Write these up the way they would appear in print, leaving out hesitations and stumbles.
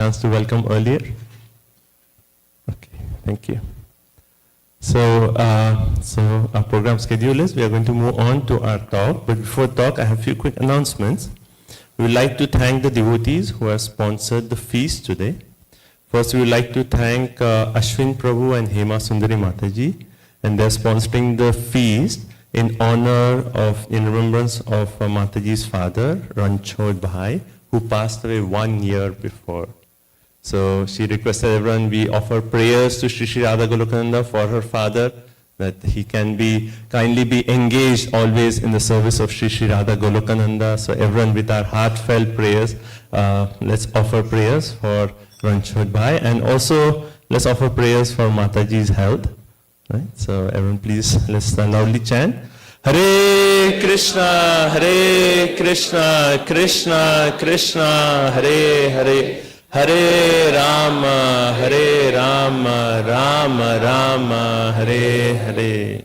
chance to welcome earlier. Okay, thank you. So our program schedule is we are going to move on to our talk. But before talk, I have a few quick announcements. We would like to thank the devotees who have sponsored the feast today. First, we would like to thank Ashwin Prabhu and Hema Sundari Mataji, and they're sponsoring the feast in honor of, in remembrance of Mataji's father, Ranchod Bhai, who passed away 1 year before. So she requested everyone we offer prayers to Shri Shri Radha Golokananda for her father, that he can be kindly be engaged always in the service of Shri Shri Radha Golokananda. So everyone with our heartfelt prayers, let's offer prayers for Ranchod Bhai, and also let's offer prayers for Mataji's health. Right? So everyone please, let's loudly chant. Hare Krishna, Krishna Krishna, Hare Hare. Hare Rama, Rama Rama, Hare Hare.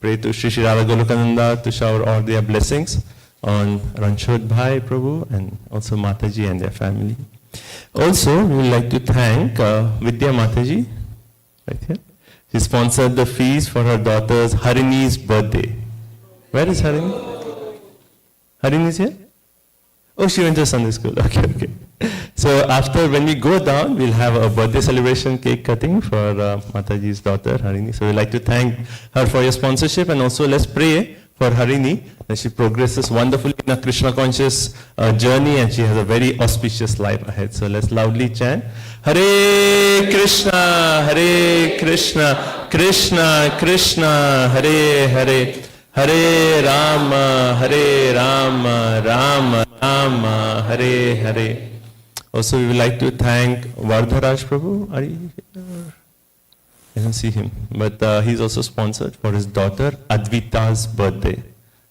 Pray to Shri Shri Radha Golokananda to shower all their blessings on Ranchod Bhai Prabhu and also Mataji and their family. Also, we would like to thank Vidya Mataji, right here. She sponsored the feast for her daughter's Harini's birthday. Where is Harini? Harini is here? Oh, she went to Sunday school. Okay. So after, when we go down, we'll have a birthday celebration cake cutting for Mataji's daughter, Harini. So we'd like to thank her for your sponsorship, and also let's pray for Harini that she progresses wonderfully in a Krishna conscious journey, and she has a very auspicious life ahead. So let's loudly chant. Hare Krishna, Krishna Krishna, Hare Hare. Hare Rama, Rama Rama, Hare Hare. Also, we would like to thank Vardharaj Prabhu. Are you here? I don't see him, but he's also sponsored for his daughter Advita's birthday.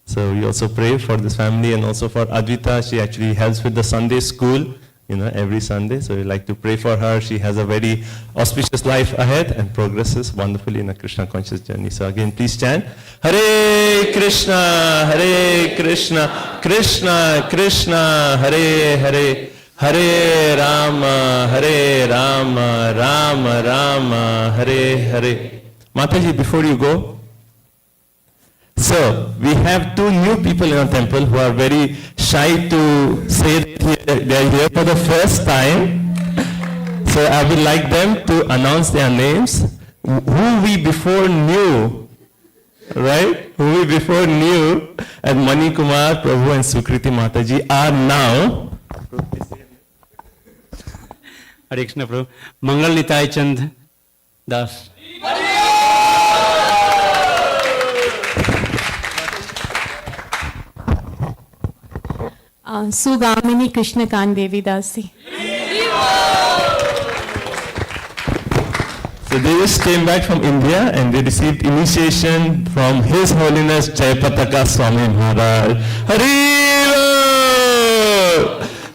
So we also pray for this family, and also for Advita. She actually helps with the Sunday school, every Sunday. So we like to pray for her. She has a very auspicious life ahead and progresses wonderfully in a Krishna conscious journey. So again, please chant. Hare Krishna, Krishna Krishna, Hare Hare. Hare Rama, Rama Rama, Hare Hare. Mataji, before you go, so we have two new people in our temple who are very shy to say they are here for the first time. So I would like them to announce their names, who we before knew, right? Who we before knew, and Mani Kumar Prabhu and Sukriti Mataji are now. Hare Krishna Prabhu. Mangal Nitai Chand Das. Sugamini Krishna Devi Dasi. So they just came back from India and they received initiation from His Holiness Jayapataka Swami Maharaj. Hare!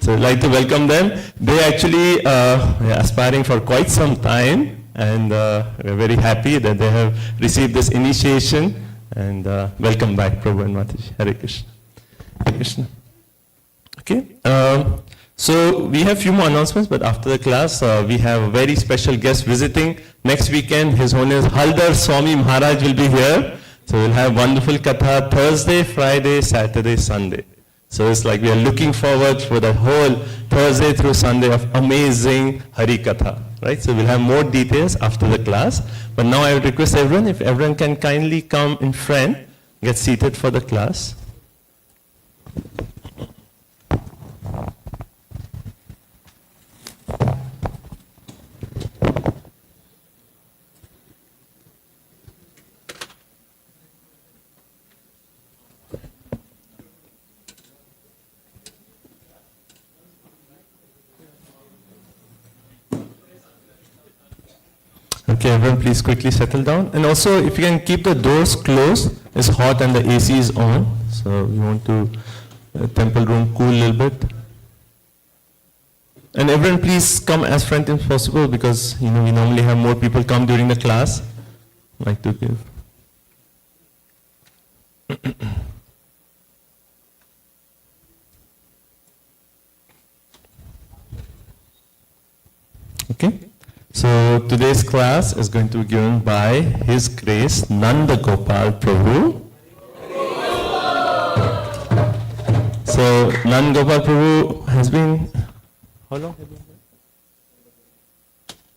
So I'd like to welcome them. They actually are aspiring for quite some time, and we're very happy that they have received this initiation. And welcome back, Prabhu and Mataji. Hare Krishna. Hare Krishna. Okay. So we have few more announcements, but after the class, we have a very special guest visiting next weekend. His Holiness Haldar Swami Maharaj will be here. So we'll have wonderful katha Thursday, Friday, Saturday, Sunday. So it's like we are looking forward for the whole Thursday through Sunday of amazing Hari Katha, right? So we'll have more details after the class. But now I would request everyone, if everyone can kindly come in front, get seated for the class. Okay, everyone please quickly settle down. And also, if you can keep the doors closed, it's hot and the AC is on. So we want to temple room cool a little bit. And everyone please come as front as possible, because we normally have more people come during the class. I'd like to give. Okay? So today's class is going to be given by His Grace Nanda Gopal Prabhu. So Nanda Gopal Prabhu has been, how long have you been?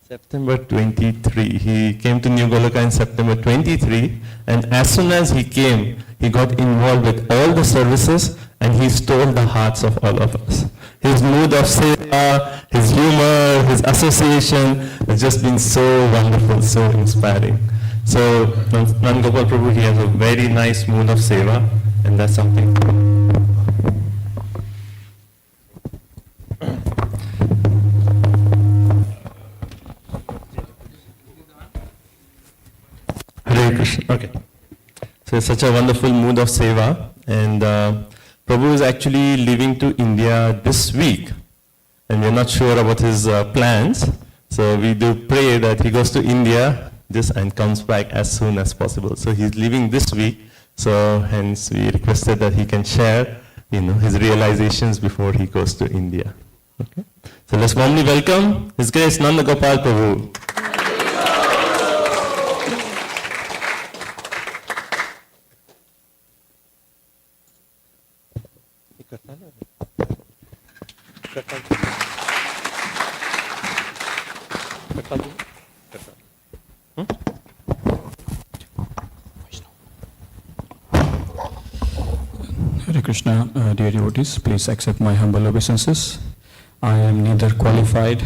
September 23. He came to New Goloka in September 23, and as soon as he came, he got involved with all the services and he stole the hearts of all of us. His mood of seva, his humor, his association has just been so wonderful, so inspiring. So Nanda Gopal Prabhu, he has a very nice mood of seva, and that's something. Hare Krishna. Okay. So it's such a wonderful mood of seva, and Prabhu is actually leaving to India this week, and we're not sure about his plans. So we do pray that he goes to India and comes back as soon as possible. So he's leaving this week. So hence we requested that he can share, his realizations before he goes to India. Okay. So let's warmly welcome His Grace Nanda Gopal Prabhu. Hare Krishna, dear devotees, please accept my humble obeisances. I am neither qualified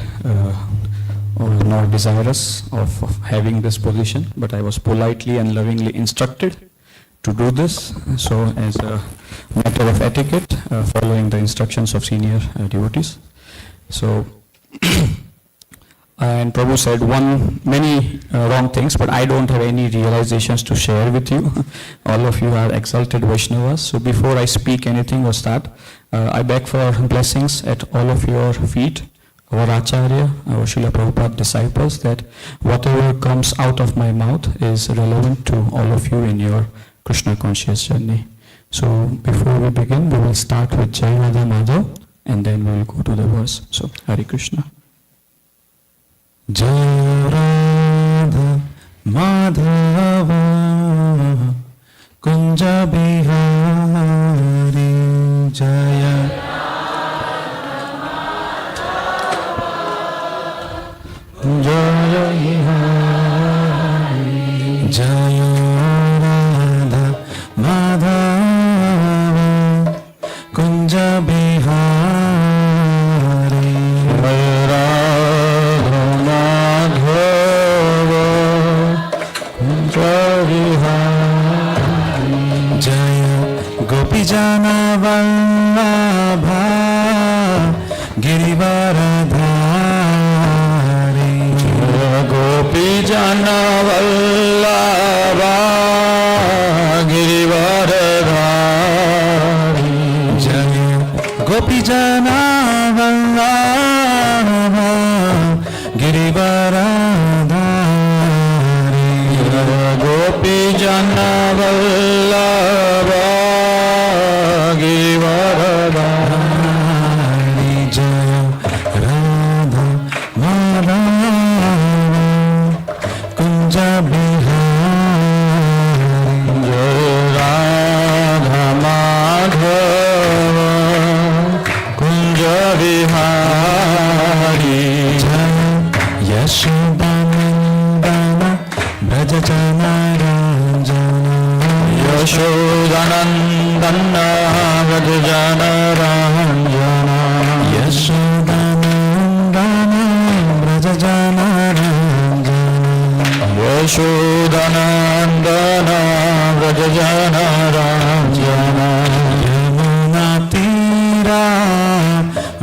or nor desirous of having this position, but I was politely and lovingly instructed to do this. So as a matter of etiquette, following the instructions of senior devotees. So, and Prabhu said many wrong things, but I don't have any realizations to share with you. All of you are exalted Vaishnavas. So before I speak anything or start, I beg for blessings at all of your feet, our Acharya, our Srila Prabhupada disciples, that whatever comes out of my mouth is relevant to all of you in your Krishna conscious journey. So before we begin, we will start with Jai Radha Madhav, and then we will go to the verse. So Hare Krishna. Jai Radha Madhava Kunja Bihari Jaya Jaya Bihari Jaya Radha Madhava Kunja Bihari Radha Madhava Kunja Bihari Jaya Gopijana Vallabha Girivaradhari Jaya Gopijana Vallabha Girivaradhari Jaya Gopijana Vallabha Girivaradhari Jaya Gopijana Vallabha Girivaradhari Jaya Radha Madhava Kunja Bihari Jaya Radha Madhava Kunja Bihari Jaya Yashodanandana Brajajana Ranjana Yashodanandana Brajajana Ranjana Yashodanandana Brajajana Ranjana Yashodanandana Brajajana Ranjana Yamuna Tira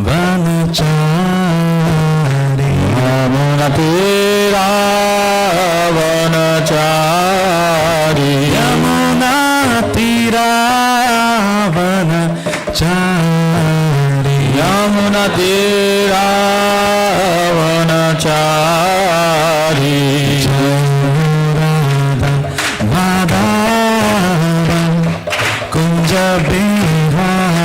Vanachari Yamuna Tira Vanachari Yamuna Tira Vanachari Yamuna Tira Vanachari Radha Madhava Kunja Bihari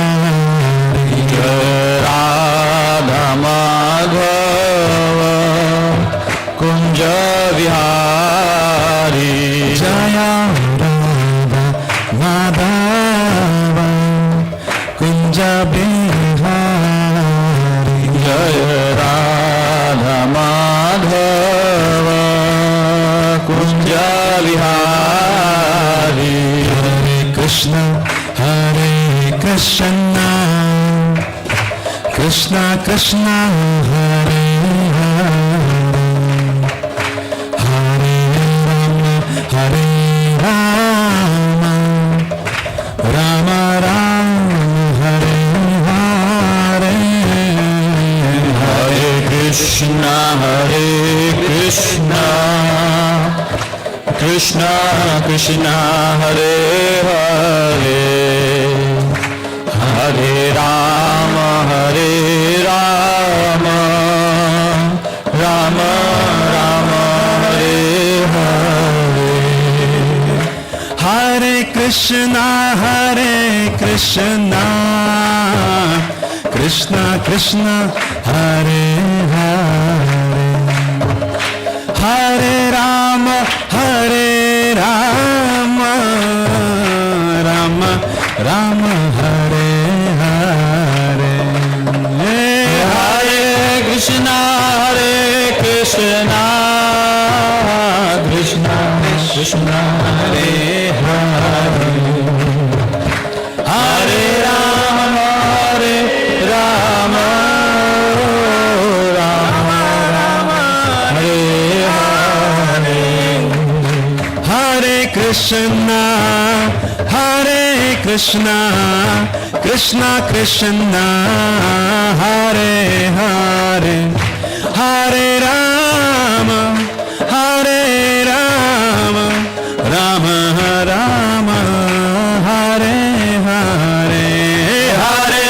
Radha Madhava Kunja Vihari Jaya Radha Madhava Kunja Vihari Jaya Radha Madhava Kunja Vihari Hare Krishna Krishna Krishna Hare Hare Hare Rama Rama Rama Hare Hare Hare Krishna Krishna Krishna Hare Hare Hare Rama Rama Rama Hare Hare Hare Krishna Krishna Krishna Hare Hare Hare Rama Rama Rama Hare Hare Hare Krishna Krishna Krishna Hare Hare Hare Rama Rama Rama Hare Hare Hare Krishna Krishna Krishna Hare Hare Hare Rama Rama Rama Hare Hare Hare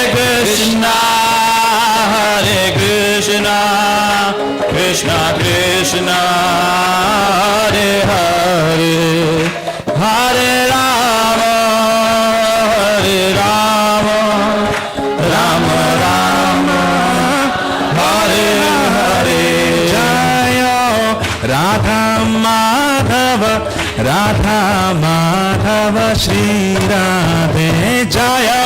Krishna Krishna Krishna Hare Hare Hare Rama Rama Rama Hare Hare Jaya Radha Madhava Shri Radhe Jaya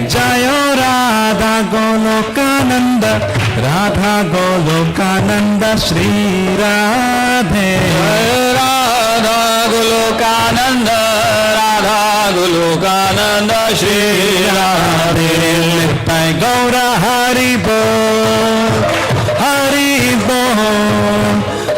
Jaya Radha Golokananda Shri Radhe Radha Golokananda Shri Radhe Nittai Gaura Hari Bol Hari Bol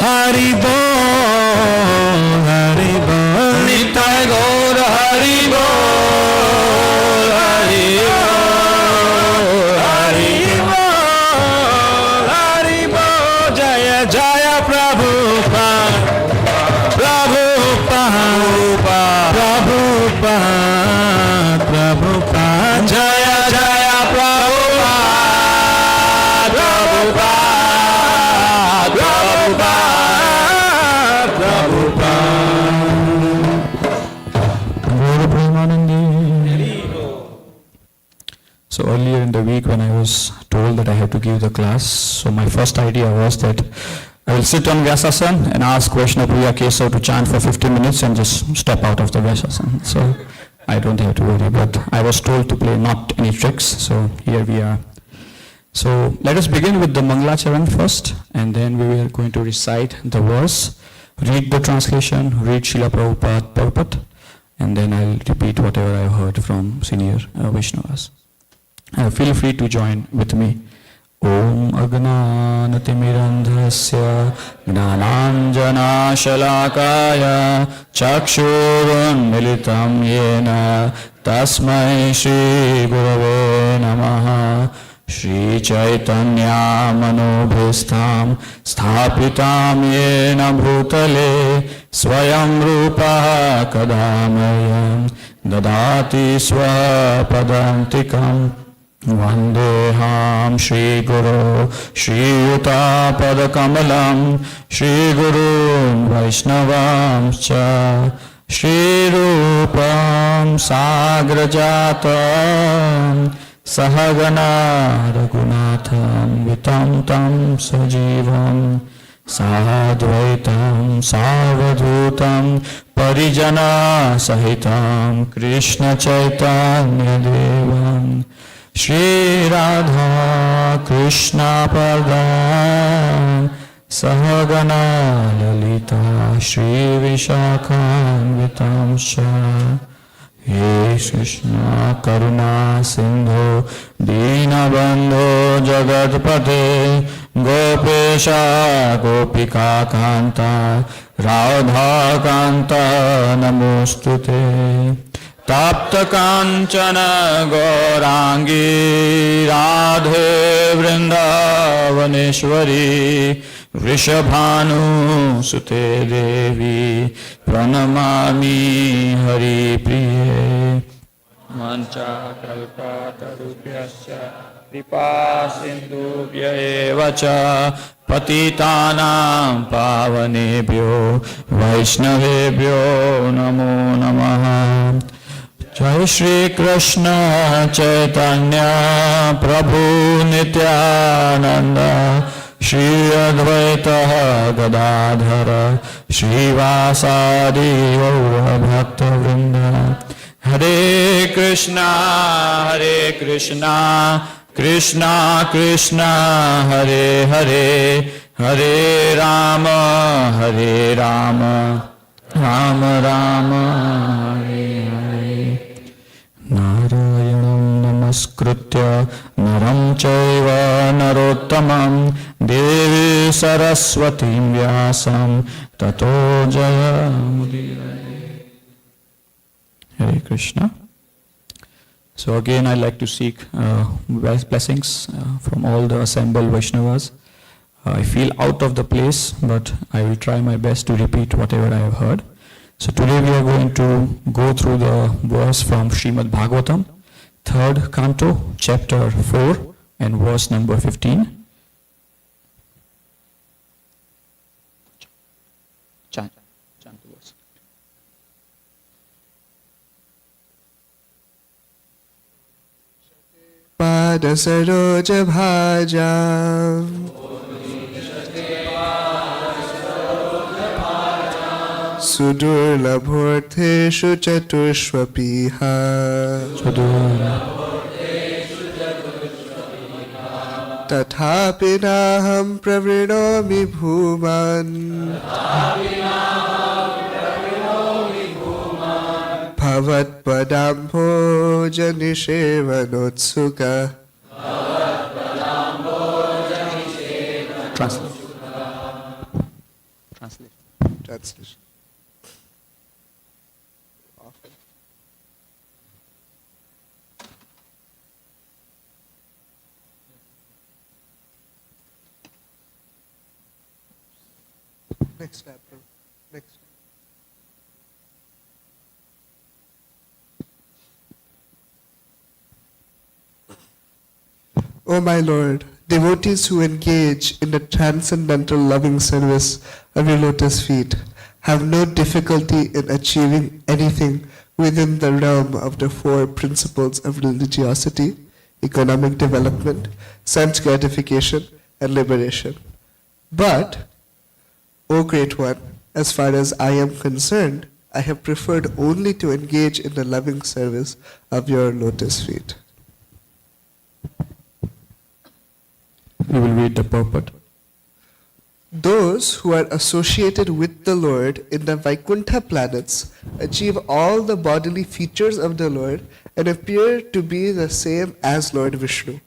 Hari Bol Hari Bol Nittai Gaura Hari Bol Hari Bol Hari Bol Hari Bol Jaya Jaya Prabhupada Jaya Jaya So earlier in the week when I was told that I have to give the class, so my first idea was that I will sit on Vyasasana and ask Vaishnava Priya Keshav to chant for 15 minutes and just step out of the Vyasasana. So I don't have to worry, but I was told to play not any tricks, so here we are. So let us begin with the Mangalacharan first, and then we are going to recite the verse, read the translation, read Srila Prabhupada Purport, and then I'll repeat whatever I heard from senior Vaishnavas. Feel free to join with me. Om Agnanatimirandhasya Gnananjana Shalakaya Chakshurunmilitam Yena Tasmai Shri Gurave Namaha Shri Chaitanya Manobhistam Sthapitam Yena Bhutale Swayam Rupa Kadamayam Dadati Swapadantikam Vandeham Shri Guru Shri Yuta Padakamalam Shri Guru Vaishnavam Cha Shri Rupam Sagrajatam Sahagana Raghunatham Vitam Tam Sajivam Sadvaitam Savadhutam Parijana Sahitam Krishna Chaitanya Devam Shri Radha Krishna Padam Sahagana Lalita Shri Vishakhanvitam Shah He Krishna Karuna Sindhu Dinabandho Jagatpate Gopesha Gopika Kanta Radha Kanta Namostute Tapta Kanchana Gaurangi Radhe Vrindavaneshwari Vrishabhanu Sute Devi Pranamami Hari Priye Mancha Kalpatarubhyascha Kripa Sindhubhya eva cha Patitanam Pavanebhyo Vaishnavebhyo Namo Namaha Jai Shri Krishna Chaitanya Prabhu Nityananda Shri Advaita Gadadhara Srivasadi Gaura Bhakta Vrinda Hare Krishna Krishna Krishna Hare Hare Hare Rama Rama Rama Hare Hare Narayanam Namaskritya Naram Chaiva Narottamam Devi Saraswatim Vyasam Tato Jaya Mudire. Hare Krishna. So again I like to seek blessings from all the assembled Vaishnavas. I feel out of the place, but I will try my best to repeat whatever I have heard. So today we are going to go through the verse from Srimad Bhagavatam, 3rd canto, chapter 4 and verse number 15. Chant the verse. Pada saroja bhajam Sudurlabhortheshu chatushvapiha Tathapi naham pravrinomi bhuman Bhavat padambho janishevanotsuka. Translate. Translation. Next step. Next. O my Lord, devotees who engage in the transcendental loving service of your lotus feet have no difficulty in achieving anything within the realm of the 4 principles of religiosity, economic development, sense gratification, and liberation. But, O Great One, as far as I am concerned, I have preferred only to engage in the loving service of your lotus feet. We will read the purport. Those who are associated with the Lord in the Vaikuntha planets achieve all the bodily features of the Lord and appear to be the same as Lord Vishnu.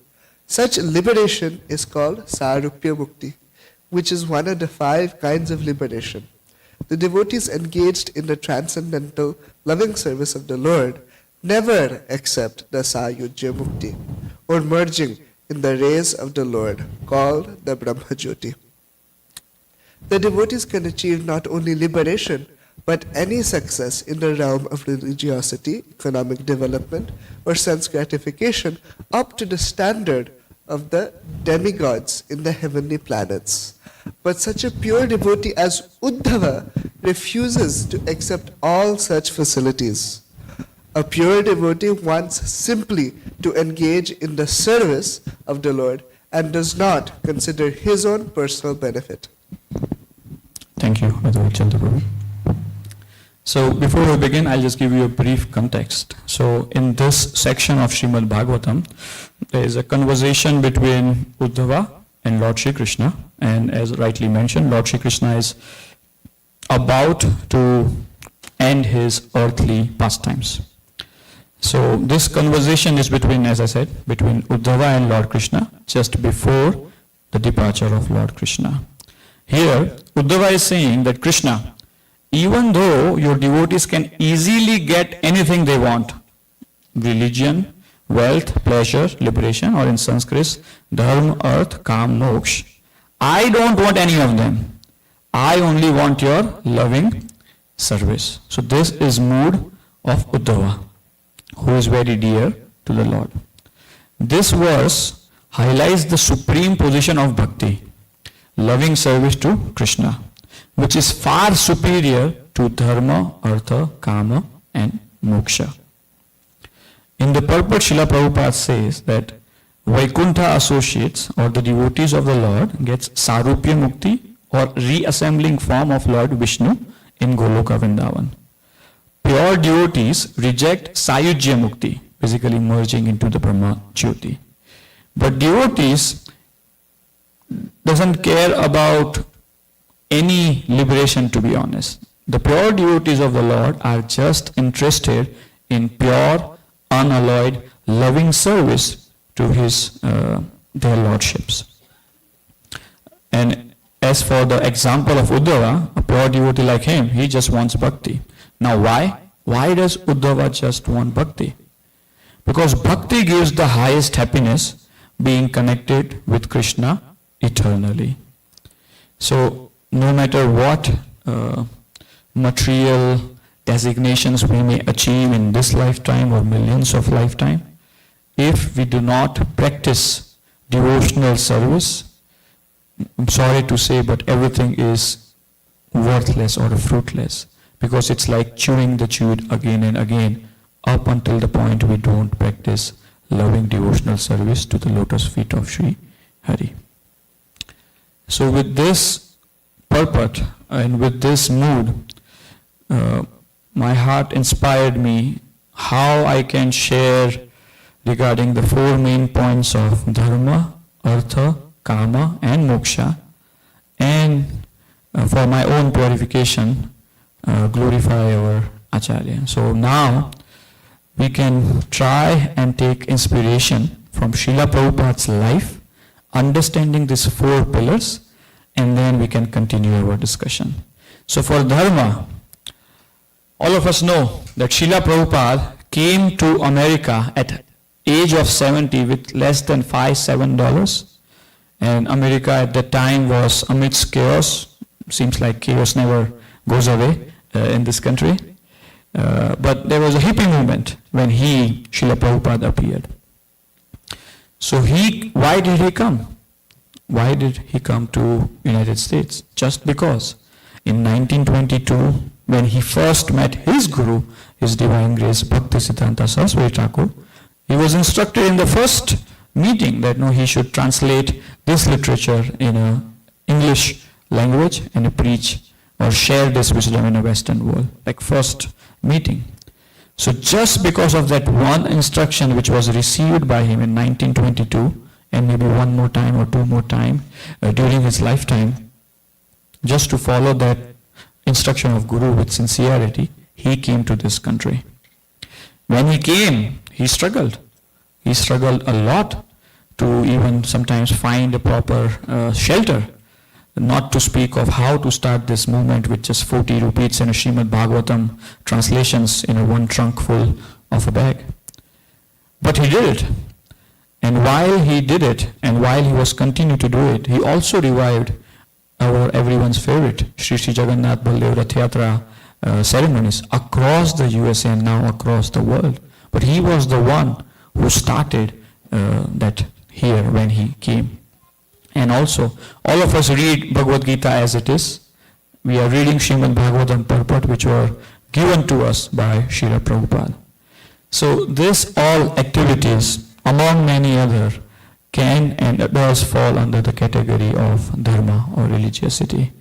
Such liberation is called Sarupya Mukti, which is one of the 5 kinds of liberation. The devotees engaged in the transcendental loving service of the Lord never accept the Sayujya Mukti, or merging in the rays of the Lord, called the Brahmajyoti. The devotees can achieve not only liberation, but any success in the realm of religiosity, economic development, or sense gratification up to the standard of the demigods in the heavenly planets. But such a pure devotee as Uddhava refuses to accept all such facilities. A pure devotee wants simply to engage in the service of the Lord and does not consider his own personal benefit. Thank you, Advait Chandra Prabhu. So before we begin, I'll just give you a brief context. So in this section of Srimad Bhagavatam, there is a conversation between Uddhava and Lord Shri Krishna. And as rightly mentioned, Lord Shri Krishna is about to end his earthly pastimes. So this conversation is between, as I said, between Uddhava and Lord Krishna, just before the departure of Lord Krishna. Here, Uddhava is saying that Krishna, even though your devotees can easily get anything they want, religion, wealth, pleasure, liberation, or in Sanskrit, dharma, arth, kam, moksha, I don't want any of them. I only want your loving service. So this is mood of Uddhava, who is very dear to the Lord. This verse highlights the supreme position of bhakti, loving service to Krishna, which is far superior to dharma, artha, kama, and moksha. In the purport, Srila Prabhupada says that Vaikuntha associates or the devotees of the Lord gets Sarupya Mukti or reassembling form of Lord Vishnu in Goloka Vrindavan. Pure devotees reject Sayujya Mukti, basically merging into the Brahma Jyoti. But devotees doesn't care about any liberation, to be honest. The pure devotees of the Lord are just interested in pure, unalloyed, loving service to their lordships. And as for the example of Uddhava, a pure devotee like him, he just wants bhakti. Now why? Why does Uddhava just want bhakti? Because bhakti gives the highest happiness, being connected with Krishna eternally. So no matter what material designations we may achieve in this lifetime or millions of lifetime, if we do not practice devotional service, I'm sorry to say, but everything is worthless or fruitless, because it's like chewing the chewed again and again up until the point we don't practice loving devotional service to the lotus feet of Sri Hari. So with this purport and with this mood, my heart inspired me how I can share regarding the four main points of dharma, artha, kama, and moksha, and for my own purification, glorify our Acharya. So now we can try and take inspiration from Srila Prabhupada's life, understanding these four pillars, and then we can continue our discussion. So for dharma, all of us know that Srila Prabhupada came to America at age of 70 with less than $5-7. And America at that time was amidst chaos. Seems like chaos never goes away in this country. But there was a hippie movement when Srila Prabhupada appeared. So why did he come? Why did he come to United States? Just because in 1922, when he first met his guru, His Divine Grace Bhaktisiddhanta Saraswati Thakur, he was instructed in the first meeting that he should translate this literature in a English language and preach or share this wisdom in a Western world, like first meeting. So just because of that one instruction which was received by him in 1922, and maybe one more time or two more time during his lifetime, just to follow that instruction of Guru with sincerity, he came to this country. When he came, he struggled. He struggled a lot to even sometimes find a proper shelter, not to speak of how to start this movement with just 40 rupees and a Srimad Bhagavatam translations in a one trunk full of a bag. But he did it. And while he did it, and while he was continuing to do it, he also revived everyone's favorite, Sri Sri Jagannath Baldev Rath Yatra ceremonies across the USA and now across the world. But he was the one who started that here when he came. And also, all of us read Bhagavad Gita as it is. We are reading Srimad Bhagavatam purport which were given to us by Srila Prabhupada. So this all activities, among many other, can and does fall under the category of dharma or religiosity.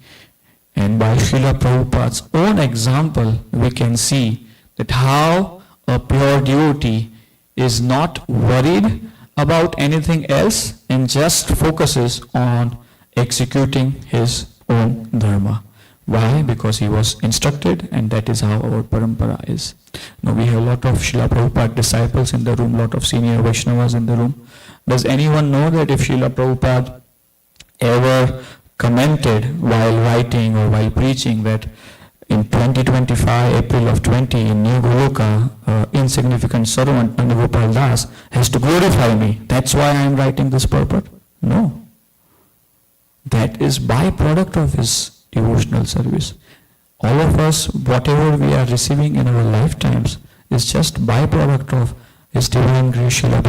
And by Srila Prabhupada's own example, we can see that how a pure devotee is not worried about anything else and just focuses on executing his own dharma. Why? Because he was instructed, and that is how our parampara is. Now we have a lot of Srila Prabhupada disciples in the room, lot of senior Vaishnavas in the room. Does anyone know that if Srila Prabhupada ever commented while writing or while preaching that in 2025, April of 20, in New Goloka, insignificant servant Nanda Gopal Das has to glorify me. That's why I am writing this purport? No. That is byproduct of his devotional service. All of us, whatever we are receiving in our lifetimes, is just byproduct of his divine grace, Srila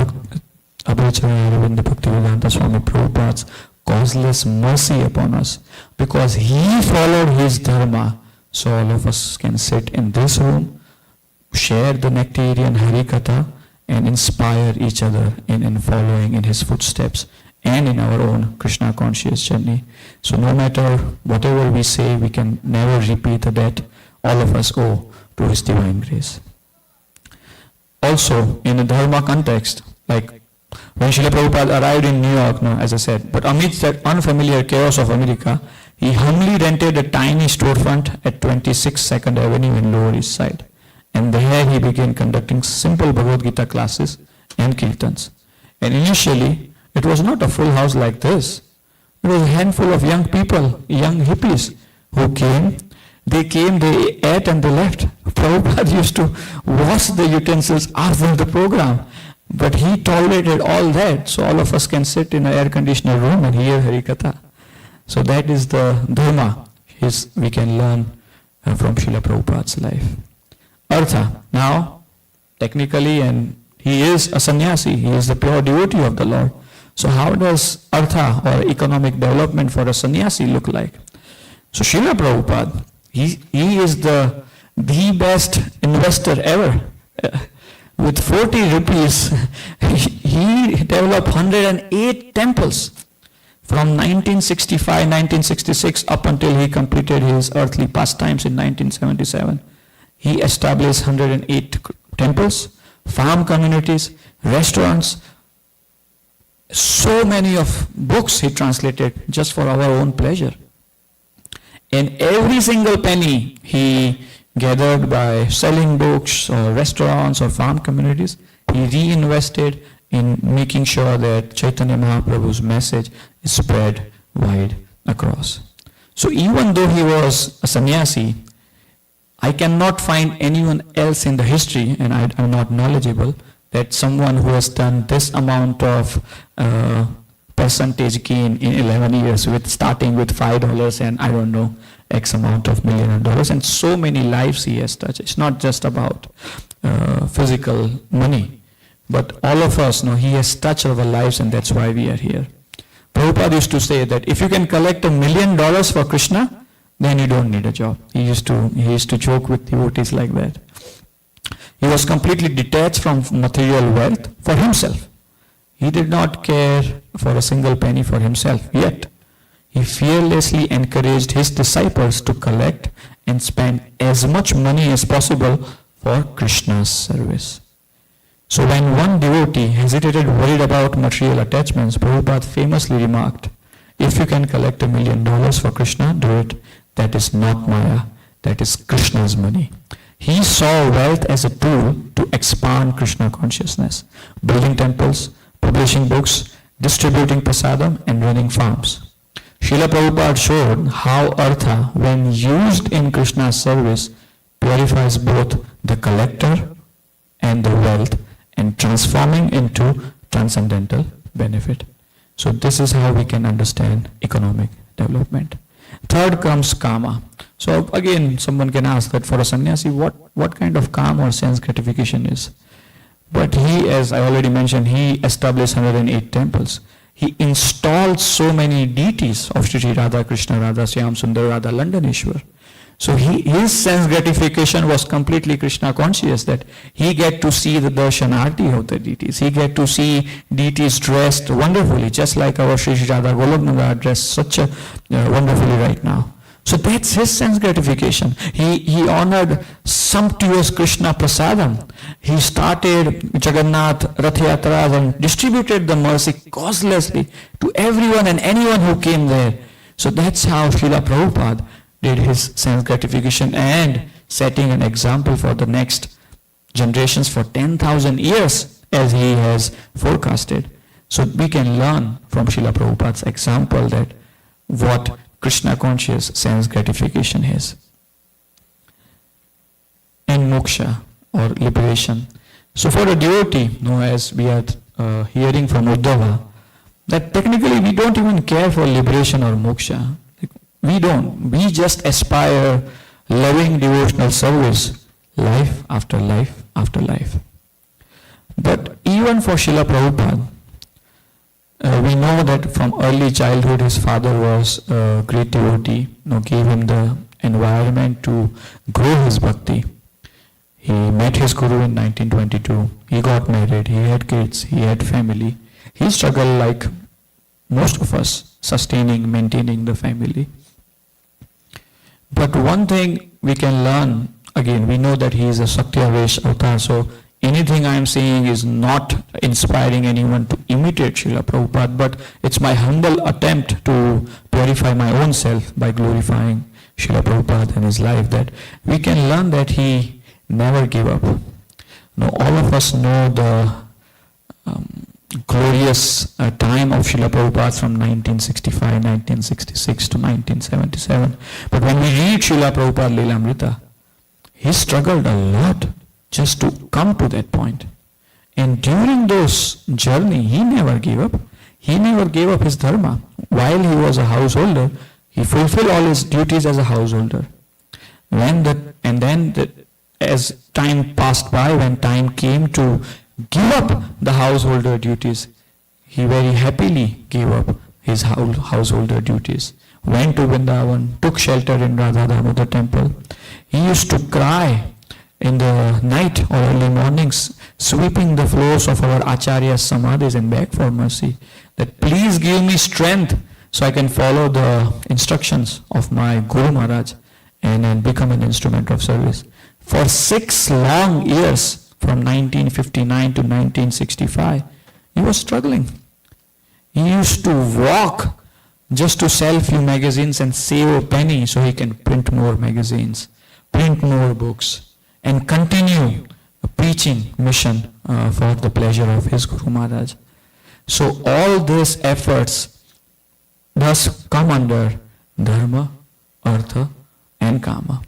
Abhacharya Aravinda Bhaktivedanta Swami Prabhupada's causeless mercy upon us, because he followed his dharma. So all of us can sit in this room, share the nectarian Harikatha, and inspire each other in following in his footsteps and in our own Krishna conscious journey. So no matter whatever we say, we can never repeat the debt all of us owe to his divine grace. Also, in a dharma context, like when Srila Prabhupada arrived in New York, no, as I said, but amidst that unfamiliar chaos of America, he humbly rented a tiny storefront at 26 2nd Avenue in Lower East Side. And there he began conducting simple Bhagavad Gita classes and kirtans. And initially, it was not a full house like this. It was a handful of young people, young hippies who came. They came, they ate and they left. Prabhupada used to wash the utensils after the program. But he tolerated all that, so all of us can sit in an air-conditioned room and hear Harikatha. So that is the dharma we can learn from Srila Prabhupada's life. Artha, now, technically, and he is a sannyasi, he is the pure devotee of the Lord. So how does artha or economic development for a sannyasi look like? So Srila Prabhupada, he is the best investor ever. With 40 rupees, he developed 108 temples from 1965, 1966 up until he completed his earthly pastimes in 1977. He established 108 temples, farm communities, restaurants. So many of books he translated just for our own pleasure. And every single penny he gathered by selling books or restaurants or farm communities, he reinvested in making sure that Chaitanya Mahaprabhu's message is spread wide across. So even though he was a sannyasi, I cannot find anyone else in the history, and I'm not knowledgeable, that someone who has done this amount of percentage gain in 11 years, with starting with $5 and I don't know, X amount of $1 million, and so many lives he has touched. It's not just about physical money, but all of us know he has touched our lives, and that's why we are here. Prabhupada used to say that if you can collect $1 million for Krishna, then you don't need a job. He used to joke with devotees like that. He was completely detached from material wealth for himself. He did not care for a single penny for himself, yet he fearlessly encouraged his disciples to collect and spend as much money as possible for Krishna's service. So when one devotee hesitated, worried about material attachments, Prabhupada famously remarked, if you can collect $1 million for Krishna, do it. That is not Maya, that is Krishna's money. He saw wealth as a tool to expand Krishna consciousness, building temples, publishing books, distributing prasadam, and running farms. Srila Prabhupada showed how artha, when used in Krishna's service, purifies both the collector and the wealth, and transforming into transcendental benefit. So this is how we can understand economic development. Third comes kama. So again, someone can ask that for a sannyasi, what kind of kama or sense gratification is? But he, as I already mentioned, he established 108 temples. He installed so many deities of Shri Radha Krishna, Radha Syam Sundar, Radha Landaneshwar. So his sense gratification was completely Krishna conscious, that he get to see the darshanarti of the deities. He get to see deities dressed wonderfully, just like our Shri Radha Goloknanda are dressed such a wonderfully right now. So that's his sense gratification. He honored sumptuous Krishna prasadam. He started Jagannath Rath Yatras and distributed the mercy causelessly to everyone and anyone who came there. So that's how Srila Prabhupada did his sense gratification and setting an example for the next generations for 10,000 years as he has forecasted. So we can learn from Srila Prabhupada's example that what Krishna conscious sense gratification is. And moksha or liberation. So for a devotee, as we are hearing from Uddhava, that technically we don't even care for liberation or moksha. We don't. We just aspire loving devotional service, life after life after life. But even for Srila Prabhupada, we know that from early childhood his father was a great devotee, gave him the environment to grow his bhakti. He met his guru in 1922. He got married, he had kids, he had family. He struggled like most of us, sustaining, maintaining the family. But one thing we can learn, again, we know that he is a Satyavesh avatar, so anything I am saying is not inspiring anyone to imitate Srila Prabhupada, but it's my humble attempt to purify my own self by glorifying Srila Prabhupada and his life, that we can learn that he never gave up. All of us know the glorious time of Srila Prabhupada from 1965, 1966 to 1977. But when we read Srila Prabhupada Lilamrita, he struggled a lot just to come to that point. And during those journey, he never gave up. He never gave up his dharma. While he was a householder, he fulfilled all his duties as a householder. As time passed by, when time came to give up the householder duties, he very happily gave up his householder duties. Went to Vrindavan, took shelter in Radha Damodar temple. He used to cry in the night or early mornings, sweeping the floors of our Acharya's samadhis and beg for mercy, that please give me strength so I can follow the instructions of my Guru Maharaj and become an instrument of service. For 6 long years, from 1959 to 1965, he was struggling. He used to walk just to sell few magazines and save a penny so he can print more magazines, print more books, and continue a preaching mission for the pleasure of his Guru Maharaj. So all these efforts thus come under dharma, artha, and kama.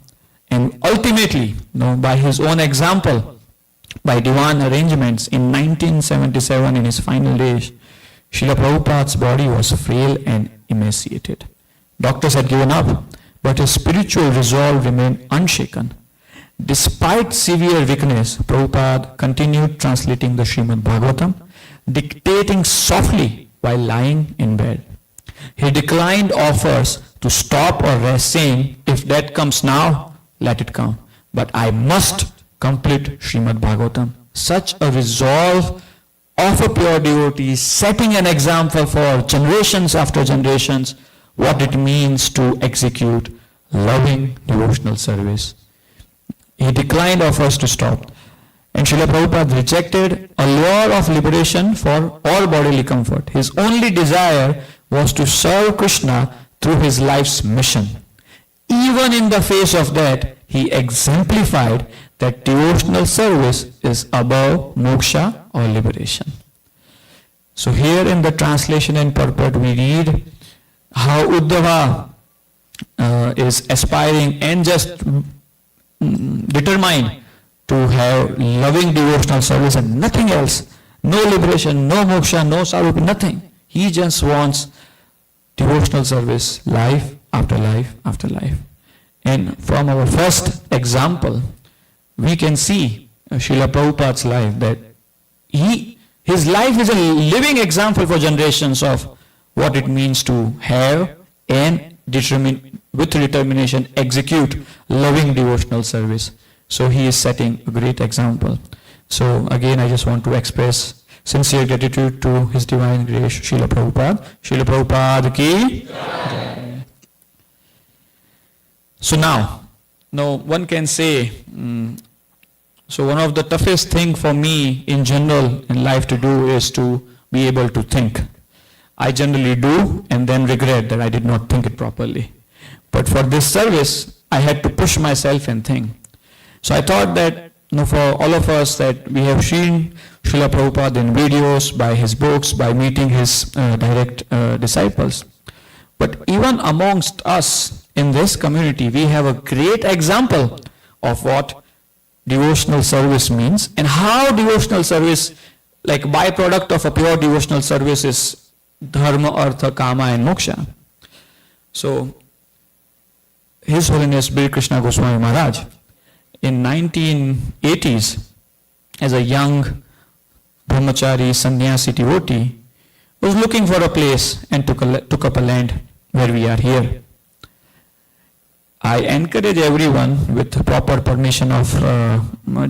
And ultimately, by his own example, by divine arrangements, in 1977, in his final days, Srila Prabhupada's body was frail and emaciated. Doctors had given up, but his spiritual resolve remained unshaken. Despite severe weakness, Prabhupada continued translating the Srimad Bhagavatam, dictating softly while lying in bed. He declined offers to stop or rest, saying, if that comes now, let it come. But I must complete Srimad Bhagavatam. Such a resolve of a pure devotee, setting an example for generations after generations, what it means to execute loving devotional service. He declined offers to stop. And Srila Prabhupada rejected a lure of liberation for all bodily comfort. His only desire was to serve Krishna through his life's mission. Even in the face of that, he exemplified that devotional service is above moksha or liberation. So here in the translation and purport we read how Uddhava is aspiring and just determined to have loving devotional service and nothing else. No liberation, no moksha, no sarupa, nothing. He just wants devotional service, life after life after life. And from our first example, we can see Srila Prabhupada's life, that his life is a living example for generations of what it means to have and with determination, execute loving devotional service. So he is setting a great example. So again, I just want to express sincere gratitude to His Divine Grace, Srila Prabhupada. Srila Prabhupada ki Jai. So now one can say, so one of the toughest thing for me in general in life to do is to be able to think. I generally do and then regret that I did not think it properly. But for this service, I had to push myself and think. So I thought that for all of us that we have seen Srila Prabhupada in videos, by his books, by meeting his direct disciples. But even amongst us in this community, we have a great example of what devotional service means and how devotional service, like byproduct of a pure devotional service, is dharma, artha, kama and moksha. So His Holiness Bir Krishna Goswami Maharaj in 1980s, as a young brahmachari sannyasi devotee, was looking for a place and took up a land where we are here. I encourage everyone, with proper permission of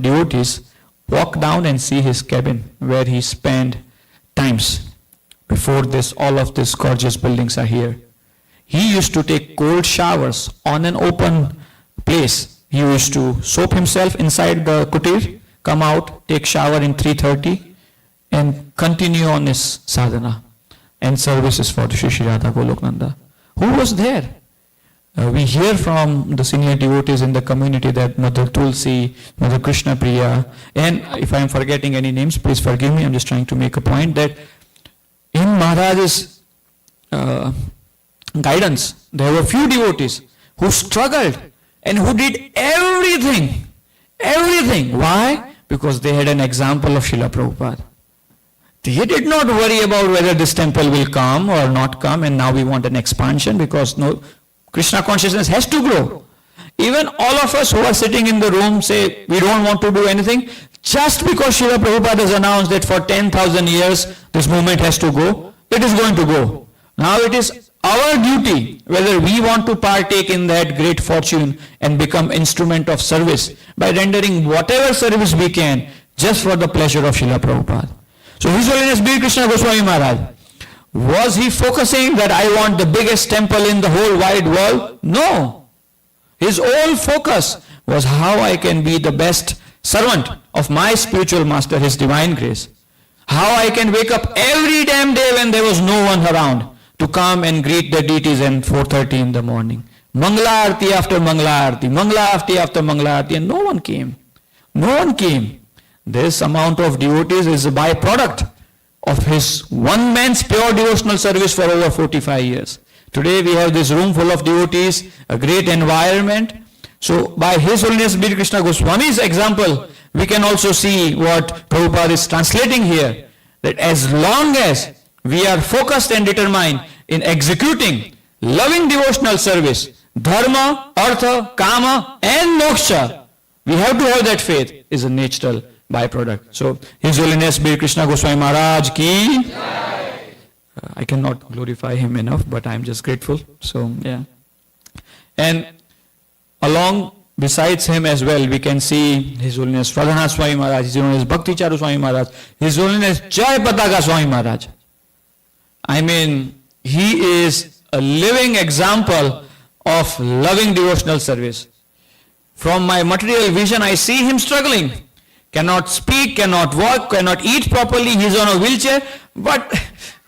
devotees, walk down and see his cabin where he spent times. Before this, all of these gorgeous buildings are here. He used to take cold showers on an open place. He used to soap himself inside the kutir, come out, take shower in 3:30 and continue on his sadhana and services for the Shri Shri Radha Golok Nanda. Who was there? We hear from the senior devotees in the community that Mother Tulsi, Mother Krishna Priya, and if I am forgetting any names, please forgive me, I'm just trying to make a point that in Maharaj's guidance, there were few devotees who struggled and who did everything. Why? Because they had an example of Srila Prabhupada. They did not worry about whether this temple will come or not come, and now we want an expansion because Krishna consciousness has to grow. Even all of us who are sitting in the room say we don't want to do anything, just because Srila Prabhupada has announced that for 10,000 years this movement has to go, it is going to go. Now it is our duty whether we want to partake in that great fortune and become instrument of service by rendering whatever service we can just for the pleasure of Srila Prabhupada. So His Holiness Bir Krishna Goswami Maharaj, was he focusing that I want the biggest temple in the whole wide world? No. His whole focus was how I can be the best servant of my spiritual master, His Divine Grace. How I can wake up every damn day when there was no one around to come and greet the deities at 4:30 in the morning. Mangala Arti after Mangala Arti, Mangala Arti after Mangala Arti, and no one came. No one came. This amount of devotees is a byproduct of his one man's pure devotional service for over 45 years. Today we have this room full of devotees, a great environment. So by His Holiness Bir Krishna Goswami's example, we can also see what Prabhupada is translating here, that as long as we are focused and determined in executing loving devotional service, dharma, artha, kama and moksha, we have to have that faith is a natural byproduct. So His Holiness Bir Krishna Goswami Maharaj ki Jai. I cannot glorify him enough, but I am just grateful. So yeah. And along besides him as well, we can see His Holiness Radhanath Swami Maharaj, His Holiness Bhakti Charu Swami Maharaj, His Holiness Jai Pataka Swami Maharaj. I mean, he is a living example of loving devotional service. From my material vision, I see him struggling. Cannot speak, cannot walk, cannot eat properly. He's on a wheelchair, but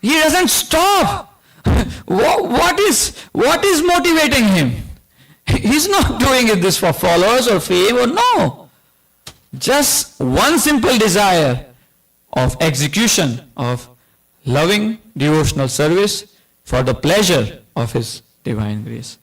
he doesn't stop. What is motivating him? He's not doing this for followers or fame or no. Just one simple desire of execution of loving devotional service for the pleasure of His Divine Grace.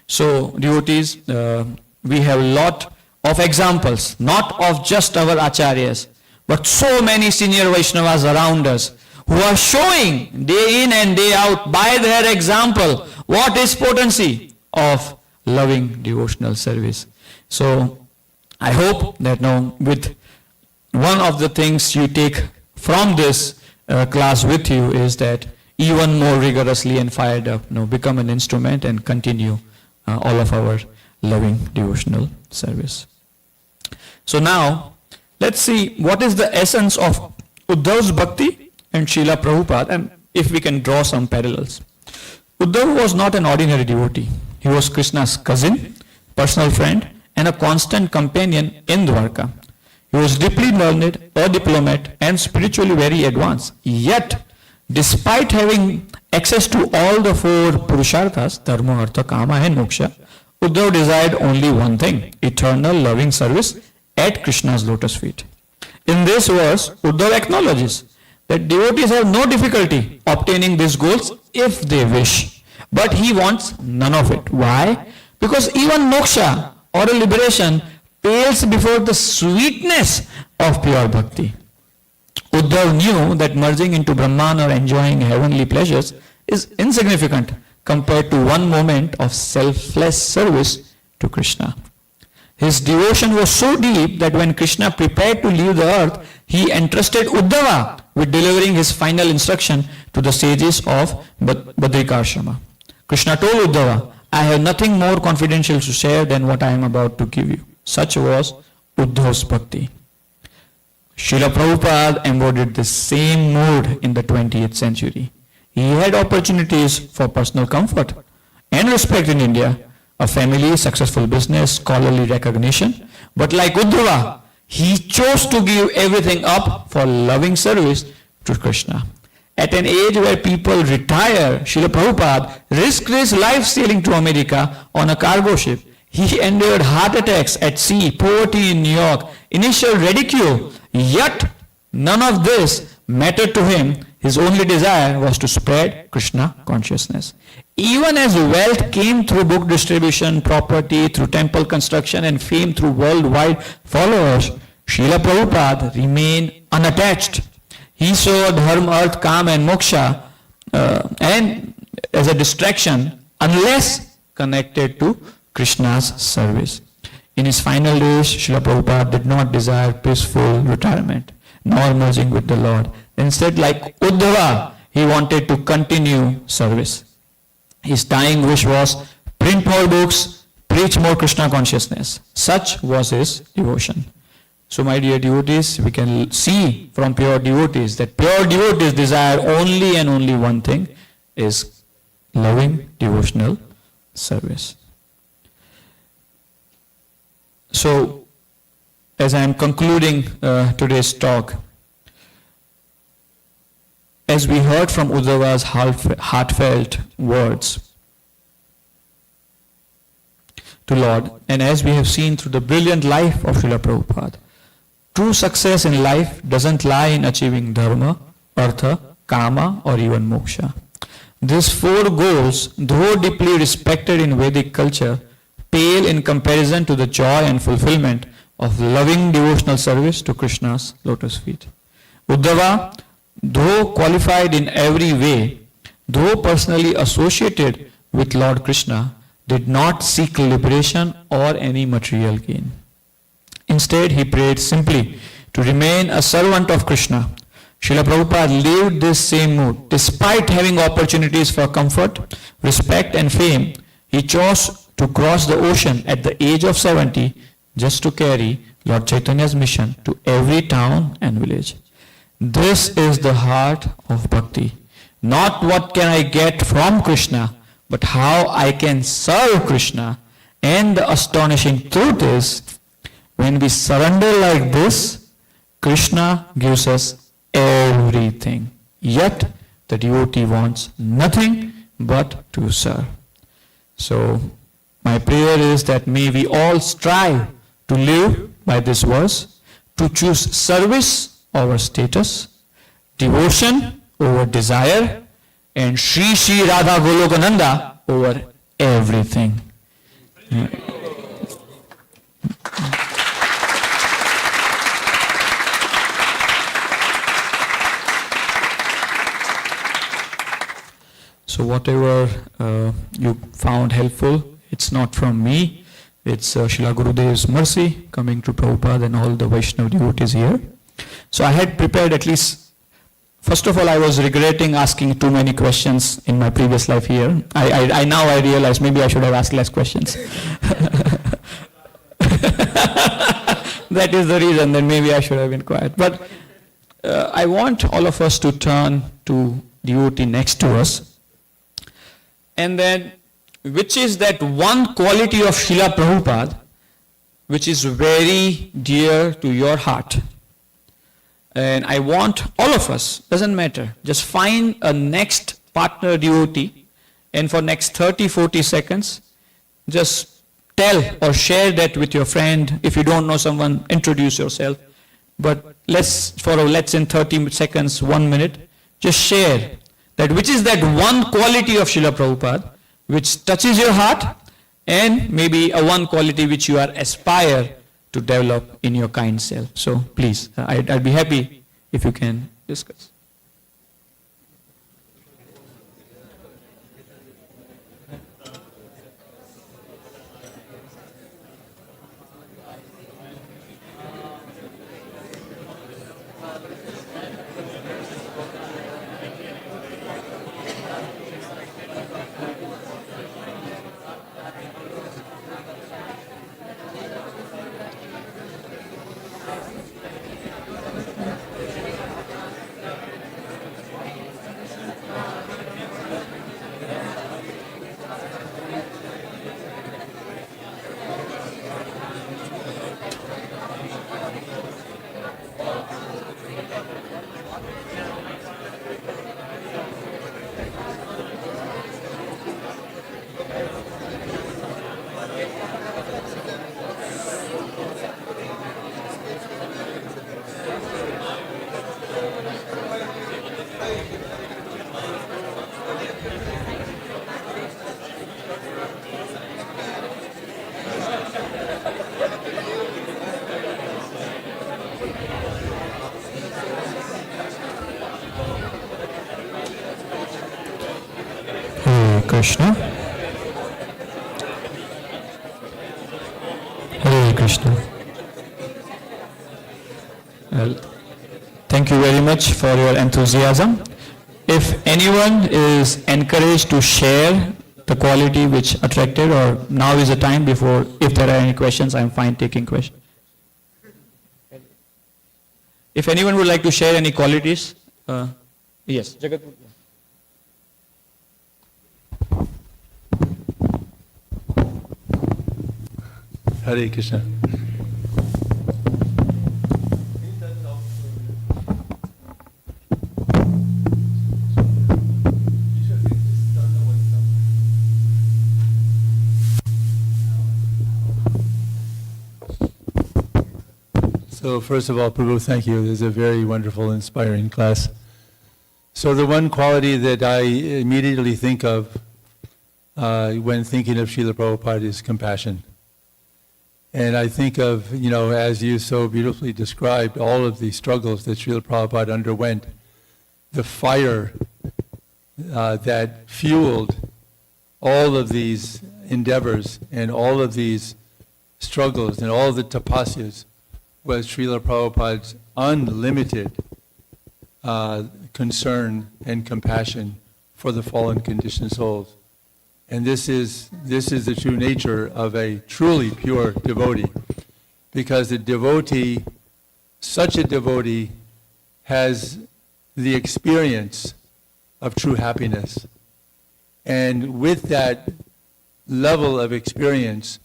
So devotees, we have a lot of examples, not of just our acharyas, but so many senior Vaishnavas around us who are showing day in and day out by their example what is potency of loving devotional service. So I hope that with one of the things you take from this class with you is that even more rigorously and fired up, become an instrument and continue all of our loving devotional service. So now, let's see what is the essence of Uddhav's bhakti and Srila Prabhupada, and if we can draw some parallels. Uddhav was not an ordinary devotee. He was Krishna's cousin, personal friend, and a constant companion in Dwarka. He was deeply learned, a diplomat, and spiritually very advanced. Yet, despite having access to all the four purusharthas, dharma, artha, kama, and moksha, Uddhav desired only one thing, eternal loving service at Krishna's lotus feet. In this verse, Uddhav acknowledges that devotees have no difficulty obtaining these goals if they wish. But he wants none of it. Why? Because even moksha or a liberation pales before the sweetness of pure bhakti. Uddhav knew that merging into Brahman or enjoying heavenly pleasures is insignificant compared to one moment of selfless service to Krishna. His devotion was so deep that when Krishna prepared to leave the earth, he entrusted Uddhava with delivering his final instruction to the sages of Badrikashrama. Krishna told Uddhava, I have nothing more confidential to share than what I am about to give you. Such was Uddhav's bhakti. Srila Prabhupada embodied the same mood in the 20th century. He had opportunities for personal comfort and respect in India, a family, successful business, scholarly recognition. But like Uddhava, he chose to give everything up for loving service to Krishna. At an age where people retire, Srila Prabhupada risked his life sailing to America on a cargo ship. He endured heart attacks at sea, poverty in New York, initial ridicule. Yet, none of this mattered to him. His only desire was to spread Krishna consciousness. Even as wealth came through book distribution, property through temple construction, and fame through worldwide followers, Srila Prabhupada remained unattached. He saw dharma, arth, kama, and moksha and as a distraction unless connected to Krishna's service. In his final days, Srila Prabhupada did not desire peaceful retirement nor merging with the Lord. Instead, like Uddhava, he wanted to continue service. His dying wish was print more books, preach more Krishna consciousness. Such was his devotion. So my dear devotees, we can see from pure devotees that pure devotees desire only and only one thing, is loving devotional service. So, as I am concluding today's talk, as we heard from Uddhava's heartfelt words to Lord, and as we have seen through the brilliant life of Srila Prabhupada, true success in life doesn't lie in achieving dharma, artha, kama, or even moksha. These four goals, though deeply respected in Vedic culture, pale in comparison to the joy and fulfillment of loving devotional service to Krishna's lotus feet. Uddhava, though qualified in every way, though personally associated with Lord Krishna, did not seek liberation or any material gain. Instead, he prayed simply to remain a servant of Krishna. Srila Prabhupada lived this same mood. Despite having opportunities for comfort, respect, and fame, he chose to cross the ocean at the age of 70 just to carry Lord Chaitanya's mission to every town and village. This is the heart of bhakti. Not what can I get from Krishna, but how I can serve Krishna. And the astonishing truth is, when we surrender like this, Krishna gives us everything. Yet, the devotee wants nothing but to serve. So, my prayer is that may we all strive to live by this verse, to choose service over status, devotion over desire, and Shri Shri Radha Golokananda over everything. So whatever you found helpful, it's not from me, it's Srila Gurudev's mercy coming to Prabhupada and all the Vaishnava devotees here. So I had prepared at least First of all, I was regretting asking too many questions in my previous life here. I now I realize maybe I should have asked less questions. That is the reason, then maybe I should have been quiet. But I want all of us to turn to devotee next to us. And then, which is that one quality of Srila Prabhupada, which is very dear to your heart. And I want all of us, doesn't matter, just find a next partner devotee, and for next 30-40 seconds, just tell or share that with your friend. If you don't know someone, introduce yourself. But let's in 30 seconds, 1 minute, just share that which is that one quality of Srila Prabhupada which touches your heart, and maybe a one quality which you are aspire to develop in your kind self. So please, I'd be happy if you can discuss. Krishna. Hare Krishna. Well, thank you very much for your enthusiasm. If anyone is encouraged to share the quality which attracted, or now is the time before, if there are any questions, I'm fine taking questions. If anyone would like to share any qualities, yes. Jagat. Hare Krishna. So first of all, Prabhu, thank you. This is a very wonderful, inspiring class. So the one quality that I immediately think of when thinking of Srila Prabhupada is compassion. And I think of, as you so beautifully described, all of the struggles that Srila Prabhupada underwent, the fire that fueled all of these endeavors and all of these struggles and all the tapasyas was Srila Prabhupada's unlimited concern and compassion for the fallen conditioned souls. And this is the true nature of a truly pure devotee. Because the devotee, such a devotee, has the experience of true happiness. And with that level of experience,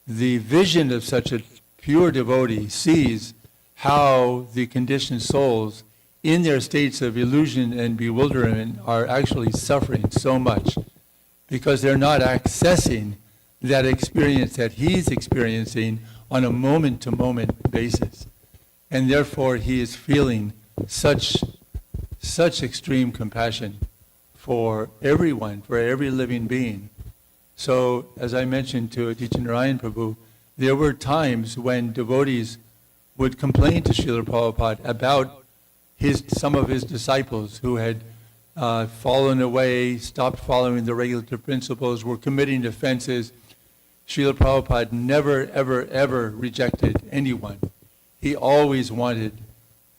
the vision of such a pure devotee sees how the conditioned souls, in their states of illusion and bewilderment, are actually suffering so much, because they're not accessing that experience that he's experiencing on a moment-to-moment basis. And therefore he is feeling such extreme compassion for everyone, for every living being. So, as I mentioned to Teacher Narayan Prabhu, there were times when devotees would complain to Srila Prabhupada about some of his disciples who had fallen away, stopped following the regulative principles, were committing offenses. Srila Prabhupada never, ever, ever rejected anyone. He always wanted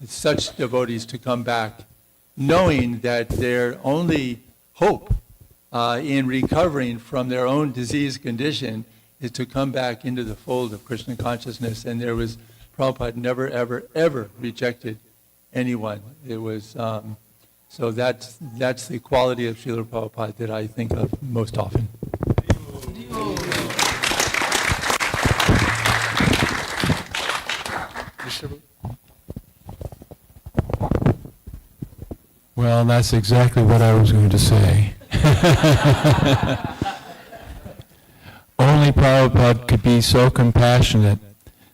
such devotees to come back knowing that their only hope in recovering from their own disease condition is to come back into the fold of Krishna consciousness. And Prabhupada never, ever, ever rejected anyone. It was, so that's the quality of Srila Prabhupada that I think of most often. Well, that's exactly what I was going to say. Only Prabhupada could be so compassionate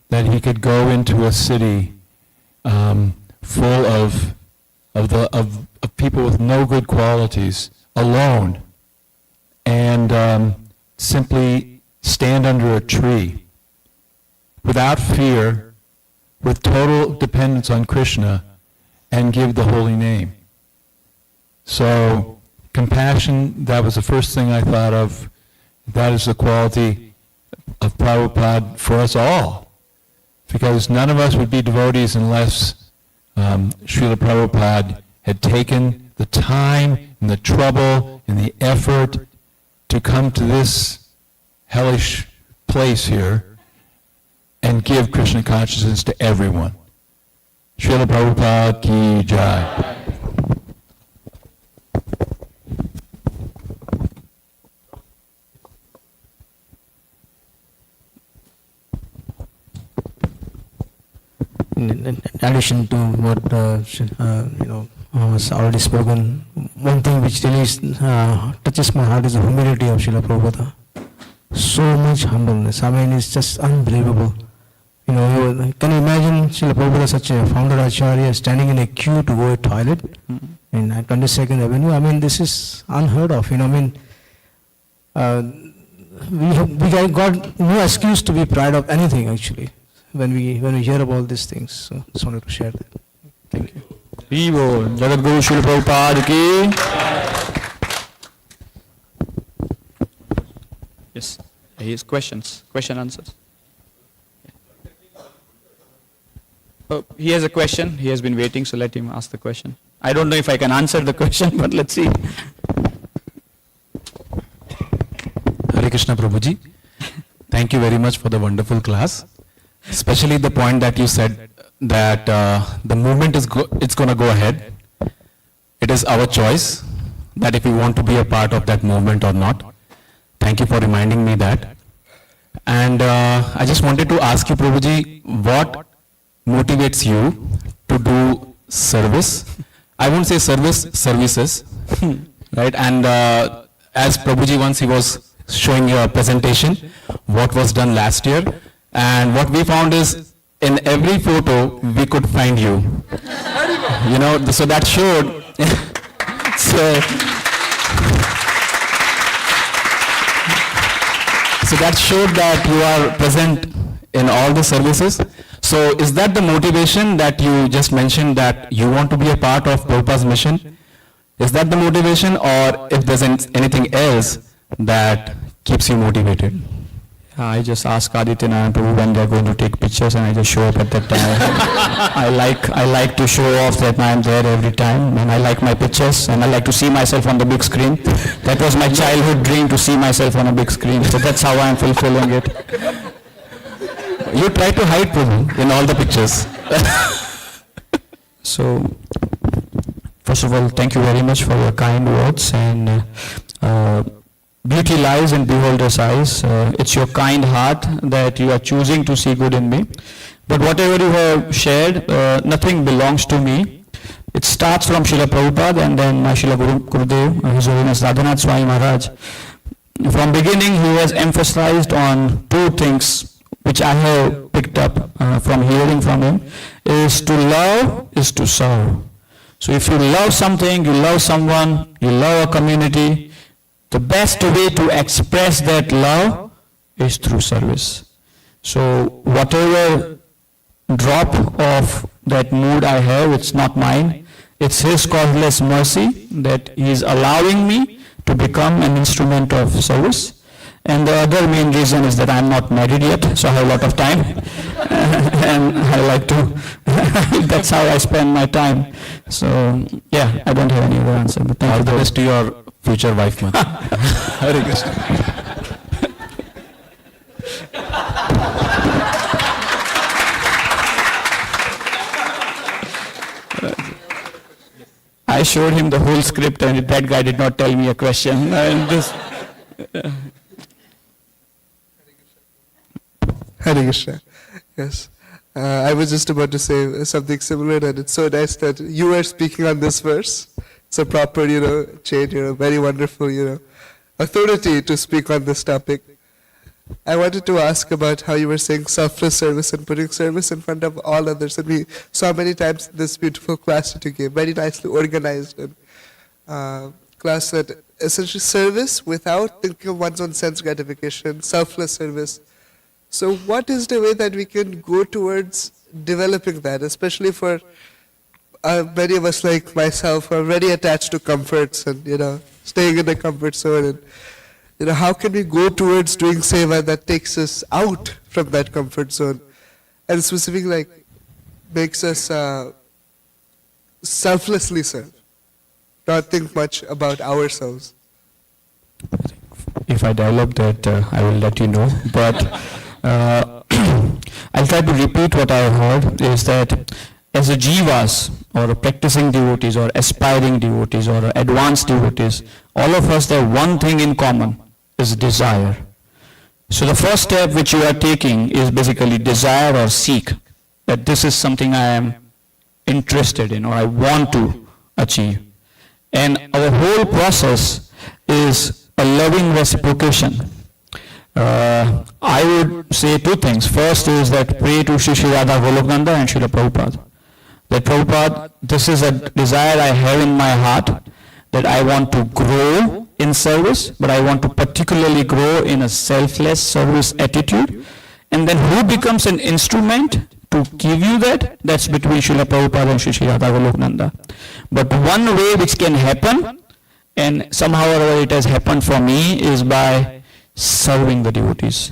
that he could go into a city full of people with no good qualities, alone, and simply stand under a tree, without fear, with total dependence on Krishna, and give the holy name. So, compassion, that was the first thing I thought of. That is the quality of Prabhupada for us all. Because none of us would be devotees unless Srila Prabhupada had taken the time and the trouble and the effort to come to this hellish place here and give Krishna consciousness to everyone. Srila Prabhupada ki jai. In addition to what was already spoken, one thing which really touches my heart is the humility of Srila Prabhupada. So much humbleness. I mean, it's just unbelievable. Can you imagine Srila Prabhupada, such a founder Acharya, standing in a queue to go to toilet in 22nd Avenue? I mean, this is unheard of. We got no excuse to be proud of anything actually when we hear about these things. So just wanted to share that. Thank you. Vivo, Jagat Guru Srila Prabhupada ki. Yes, his questions, question answers. Oh, he has a question. He has been waiting, so let him ask the question. I don't know if I can answer the question, but let's see. Hare Krishna Prabhuji, thank you very much for the wonderful class. Especially the point that you said that the movement is it's going to go ahead. It is our choice that if we want to be a part of that movement or not. Thank you for reminding me that. And I just wanted to ask you, Prabhuji, what motivates you to do service? I won't say services, right? And as Prabhuji once he was showing your presentation, what was done last year, and what we found is in every photo we could find you. So that showed. So that showed that you are present in all the services. So is that the motivation that you just mentioned, that you want to be a part of Prabhupada's mission? Is that the motivation, or if there's anything else that keeps you motivated? I just ask Aditya and Prabhu when they're going to take pictures, and I just show up at that time. I like to show off that I'm there every time, and I like my pictures, and I like to see myself on the big screen. That was my childhood dream, to see myself on a big screen. So that's how I'm fulfilling it. You try to hide Prabhu in all the pictures. So, first of all, thank you very much for your kind words, and beauty lies in beholder's eyes. It's your kind heart that you are choosing to see good in me. But whatever you have shared, nothing belongs to me. It starts from Srila Prabhupada and then Srila Gurudev, His Holiness Radhanath Swami Maharaj. From beginning, he has emphasized on two things which I have picked up from hearing from him, is to love, is to serve. So if you love something, you love someone, you love a community, the best way to express that love is through service. So whatever drop of that mood I have, it's not mine. It's His causeless mercy that He is allowing me to become an instrument of service. And the other main reason is that I'm not married yet, so I have a lot of time. And I like to, that's how I spend my time. So, yeah, I don't have any other answer. But thank All you the for- best to your future wife, man. Hare Krishna. I showed him the whole script and that guy did not tell me a question. And this, Hare Krishna. Yes. I was just about to say something similar, and it's so nice that you are speaking on this verse. It's a proper, chain, very wonderful, authority to speak on this topic. I wanted to ask about how you were saying selfless service and putting service in front of all others. And we saw many times this beautiful class that you gave, very nicely organized and class that essentially service without thinking of one's own sense gratification, selfless service. So what is the way that we can go towards developing that, especially for many of us like myself who are very attached to comforts and, staying in the comfort zone. And, how can we go towards doing seva that takes us out from that comfort zone and specifically makes us selflessly serve, not think much about ourselves. if I develop that, I will let you know. But I'll try to repeat what I heard is that as a jivas or practicing devotees or aspiring devotees or advanced devotees, all of us have one thing in common, is desire. So the first step which you are taking is basically desire or seek, that this is something I am interested in or I want to achieve. And our whole process is a loving reciprocation. I would say two things. First is that pray to Shri Radha Goloknanda and Srila Prabhupada. That Prabhupada, this is a desire I have in my heart, that I want to grow in service, but I want to particularly grow in a selfless service attitude. And then who becomes an instrument to give you that? That's between Srila Prabhupada and Shri Radha Goloknanda. But one way which can happen, and somehow or other it has happened for me, is by serving the devotees.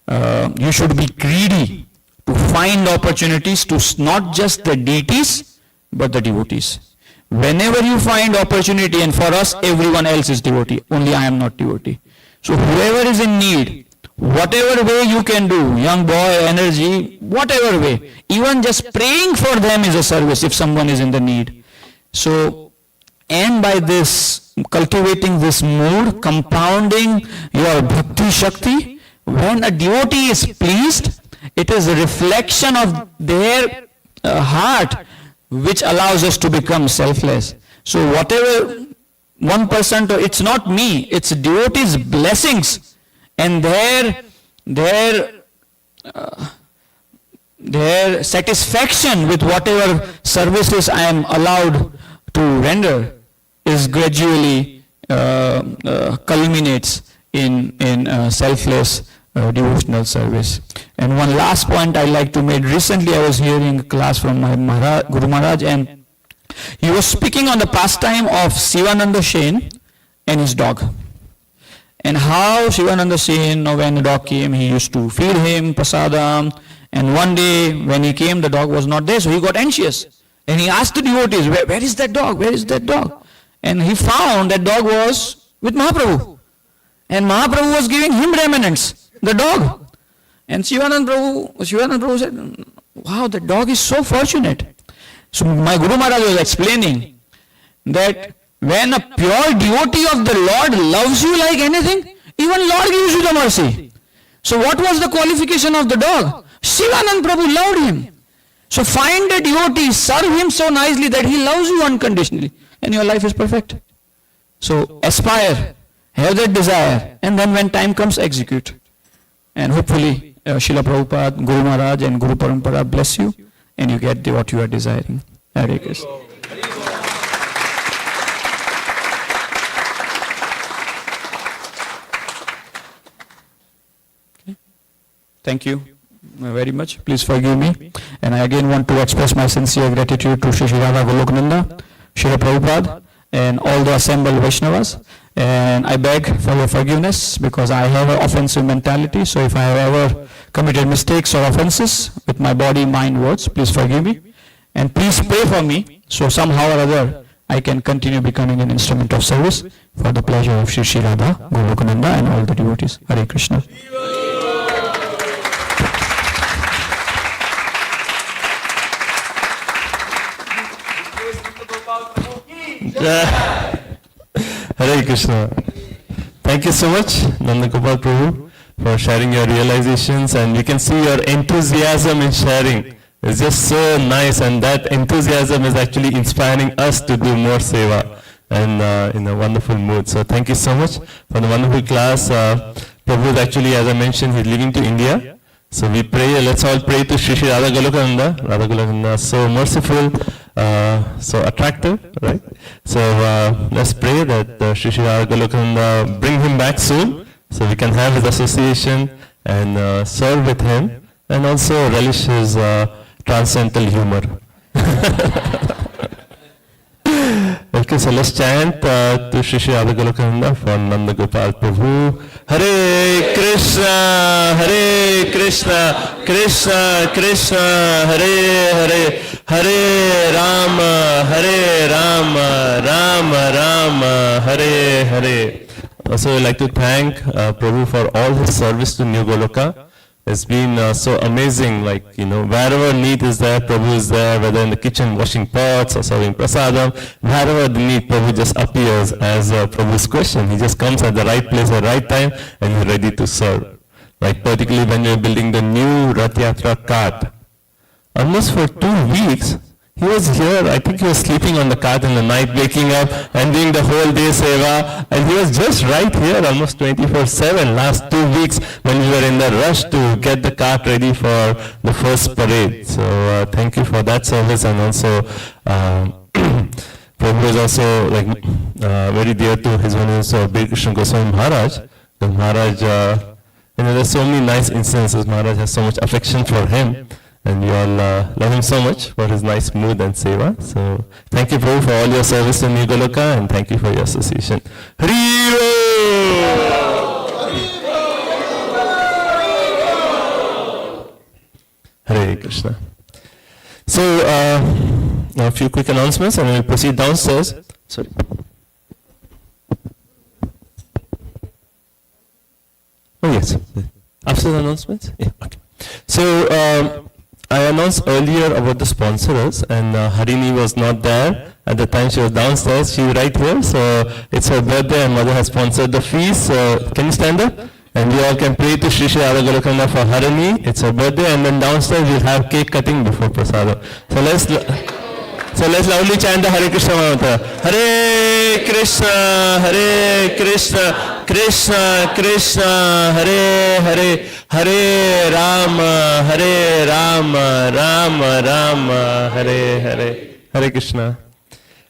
You should be greedy to find opportunities to not just the deities, but the devotees. Whenever you find opportunity, and for us, everyone else is devotee, only I am not devotee. So whoever is in need, whatever way you can do, young boy, energy, whatever way, even just praying for them is a service if someone is in the need. So, and by this, cultivating this mood, compounding your bhakti shakti, when a devotee is pleased, it is a reflection of their heart which allows us to become selfless. So whatever 1%, it's not me, it's devotees' blessings and their satisfaction with whatever services I am allowed to render is gradually culminates in selfless devotional service. And one last point I like to make. Recently I was hearing a class from my Guru Maharaj, and he was speaking on the pastime of Sivananda Sen and his dog. And how Sivananda Sen, when the dog came, he used to feed him prasadam. And one day when he came, the dog was not there, so he got anxious. And he asked the devotees, where is that dog? Where is that dog? And he found that dog was with Mahaprabhu. And Mahaprabhu was giving him remnants, the dog. And Shivanand Prabhu said, wow, the dog is so fortunate. So my Guru Maharaj was explaining that when a pure devotee of the Lord loves you like anything, even Lord gives you the mercy. So what was the qualification of the dog? Shivanand Prabhu loved him. So find a devotee, serve him so nicely that he loves you unconditionally, and your life is perfect. So aspire, have that desire, and then when time comes, execute. And hopefully Srila Prabhupada, Guru Maharaj and Guru Parampara bless you, and you get what you are desiring. Hare Krishna. Okay. Thank you very much. Please forgive me. And I again want to express my sincere gratitude to Shri Radha Goloknanda, Srila Prabhupada, and all the assembled Vaishnavas. And I beg for your forgiveness because I have an offensive mentality. So if I have ever committed mistakes or offenses with my body, mind, words, please forgive me. And please pray for me so somehow or other I can continue becoming an instrument of service for the pleasure of Shri Shri Radha, Gopal Nanda and all the devotees. Hare Krishna. Hare Krishna. Thank you so much, Nanda Gopal Prabhu, for sharing your realizations, and we can see your enthusiasm in sharing. It's just so nice, and that enthusiasm is actually inspiring us to do more seva, and in a wonderful mood. So thank you so much for the wonderful class. Prabhu is actually, as I mentioned, he's leaving to India. So we pray, let's all pray to Shri Shri Radha Golokananda. Radha Golokananda, so merciful, so attractive, right? So let's pray that Shri Shri Radha Golokananda bring him back soon, so we can have his association and serve with him, and also relish his transcendental humor. Okay, so let's chant to Shri Shri Radha Golokananda for Nanda Gopal Prabhu. Hare Krishna, Hare Krishna, Krishna Krishna, Hare Hare, Hare Rama, Hare Rama, Rama Rama, Hare Hare. Also, I'd like to thank Prabhu for all his service to New Goloka. It's been so amazing, like, wherever need is there, Prabhu is there, whether in the kitchen washing pots or serving prasadam, wherever the need, Prabhu just appears as Prabhu's question. He just comes at the right place at the right time and he's ready to serve. Like particularly when you're building the new Rath Yatra cart. Almost for 2 weeks, he was here. I think he was sleeping on the cart in the night, waking up and doing the whole day seva. And he was just right here almost 24/7 last 2 weeks when we were in the rush to get the cart ready for the first parade. So thank you for that service. And also Prabhu is also like very dear to his Holiness Bhir Krishna Goswami Maharaj. The Maharaj, there's so many nice instances. Maharaj has so much affection for him. And we all love him so much for his nice mood and seva. So thank you, Prabhu, for all your service to New Goloka, and thank you for your association. Hari Hare Krishna. So now a few quick announcements, and then we'll proceed downstairs. Sorry. Oh yes. After the announcements? Yeah. Okay. So. I announced earlier about the sponsors, and Harini was not there at the time. She was downstairs. She was right here. So it's her birthday, and mother has sponsored the feast. So can you stand up? And we all can pray to Shri Shri Radha Golokananda for Harini. It's her birthday, and then downstairs we'll have cake cutting before prasadam. So let's loudly chant the Hare Krishna mantra. Hare Krishna, Hare Krishna, Krishna Krishna, Hare Hare, Hare Rama, Hare Rama, Rama Rama, Hare Hare. Hare Krishna.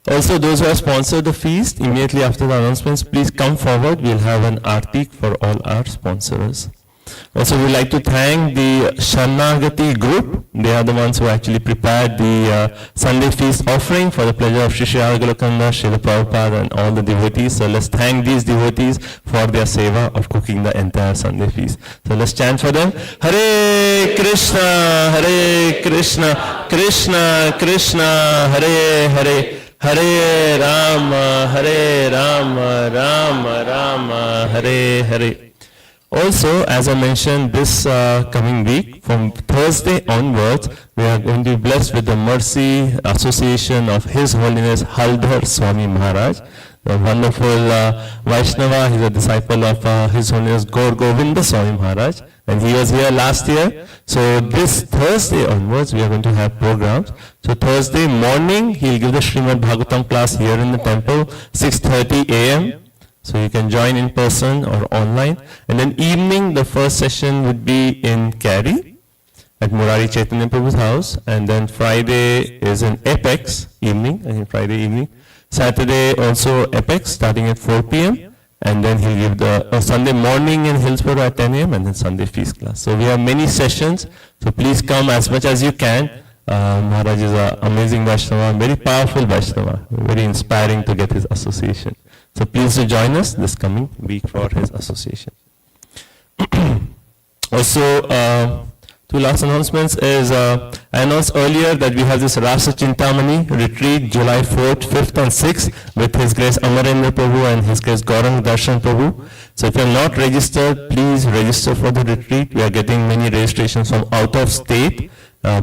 Also, those who have sponsored the feast, immediately after the announcements, please come forward. We'll have an artik for all our sponsors. Also, we'd like to thank the Sharnagati group. They are the ones who actually prepared the Sunday feast offering for the pleasure of Shri Shri Radha Golokananda, Srila Prabhupada and all the devotees. So let's thank these devotees for their seva of cooking the entire Sunday feast. So let's chant for them. Hare Krishna, Hare Krishna, Krishna Krishna, Hare Hare, Hare Rama, Hare Rama, Rama Rama, Hare Hare. Also, as I mentioned, this coming week, from Thursday onwards, we are going to be blessed with the Mercy Association of His Holiness Haldhar Swami Maharaj, the wonderful Vaishnava. He's a disciple of His Holiness Gaur Govinda Swami Maharaj, and he was here last year. So this Thursday onwards, we are going to have programs. So Thursday morning, he'll give the Srimad Bhagavatam class here in the temple, 6:30 a.m. So you can join in person or online. And then evening, the first session would be in Cary at Murari Chaitanya Prabhu's house. And then Friday is in Apex evening, I think Friday evening. Saturday also Apex starting at 4 p.m. And then he'll give the Sunday morning in Hillsborough at 10 a.m. and then Sunday feast class. So we have many sessions. So please come as much as you can. Maharaj is an amazing Vaishnava, very powerful Vaishnava, very inspiring to get his association. So please do join us this coming week for his association. Also, two last announcements is I announced earlier that we have this Rasa Chintamani retreat July 4th, 5th and 6th with His Grace Amarendra Prabhu and His Grace Gaurang Darshan Prabhu. So if you are not registered, please register for the retreat. We are getting many registrations from out of state.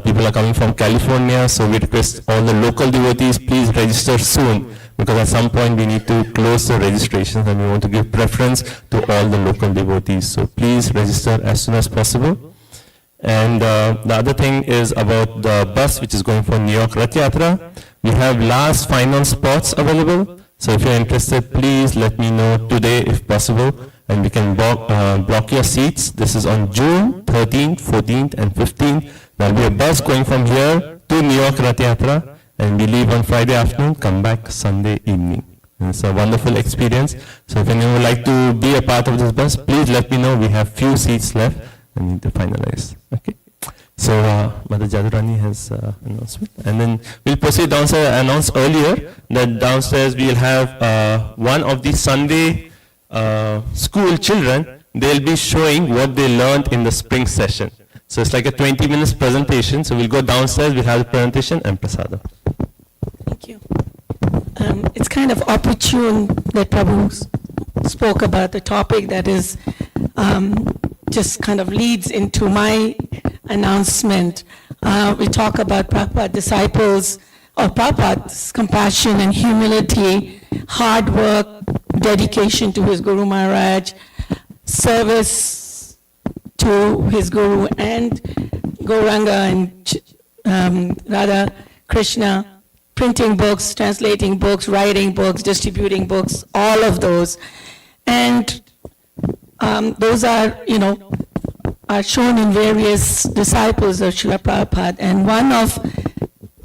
People are coming from California, so we request all the local devotees, please register soon, because at some point we need to close the registrations and we want to give preference to all the local devotees. So please register as soon as possible. And the other thing is about the bus which is going for New York Rath Yatra. We have last final spots available. So if you're interested, please let me know today if possible, and we can block your seats. This is on June 13th, 14th and 15th. There will be a bus going from here to New York Rath Yatra, and we leave on Friday afternoon, come back Sunday evening. And it's a wonderful experience. So if anyone would like to be a part of this bus, please let me know. We have few seats left and need to finalize. Okay. So Mother Jadurani has announcement, and then we'll proceed downstairs. I announced earlier that downstairs we'll have one of the Sunday school children. They'll be showing what they learned in the spring session. So it's like a 20 minutes presentation. So we'll go downstairs, we'll have the presentation and prasada. Thank you. It's kind of opportune that Prabhu spoke about the topic that is just kind of leads into my announcement. We talk about Prabhupada disciples, or Prabhupada's compassion and humility, hard work, dedication to his Guru Maharaj, service to his Guru and Gauranga and Radha Krishna, printing books, translating books, writing books, distributing books, all of those. And those are, are shown in various disciples of Srila Prabhupada. And one of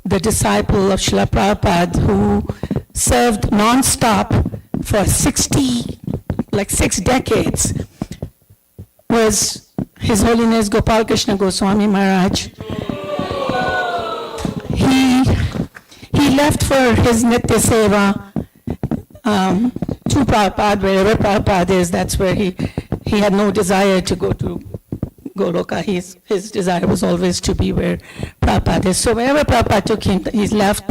the disciples of Srila Prabhupada who served non-stop for 6 decades was His Holiness Gopal Krishna Goswami Maharaj. He left for his Nitya Seva to Prabhupada, wherever Prabhupada is. That's where he had no desire to go to Goloka. His desire was always to be where Prabhupada is. So wherever Prabhupada took him, he's left.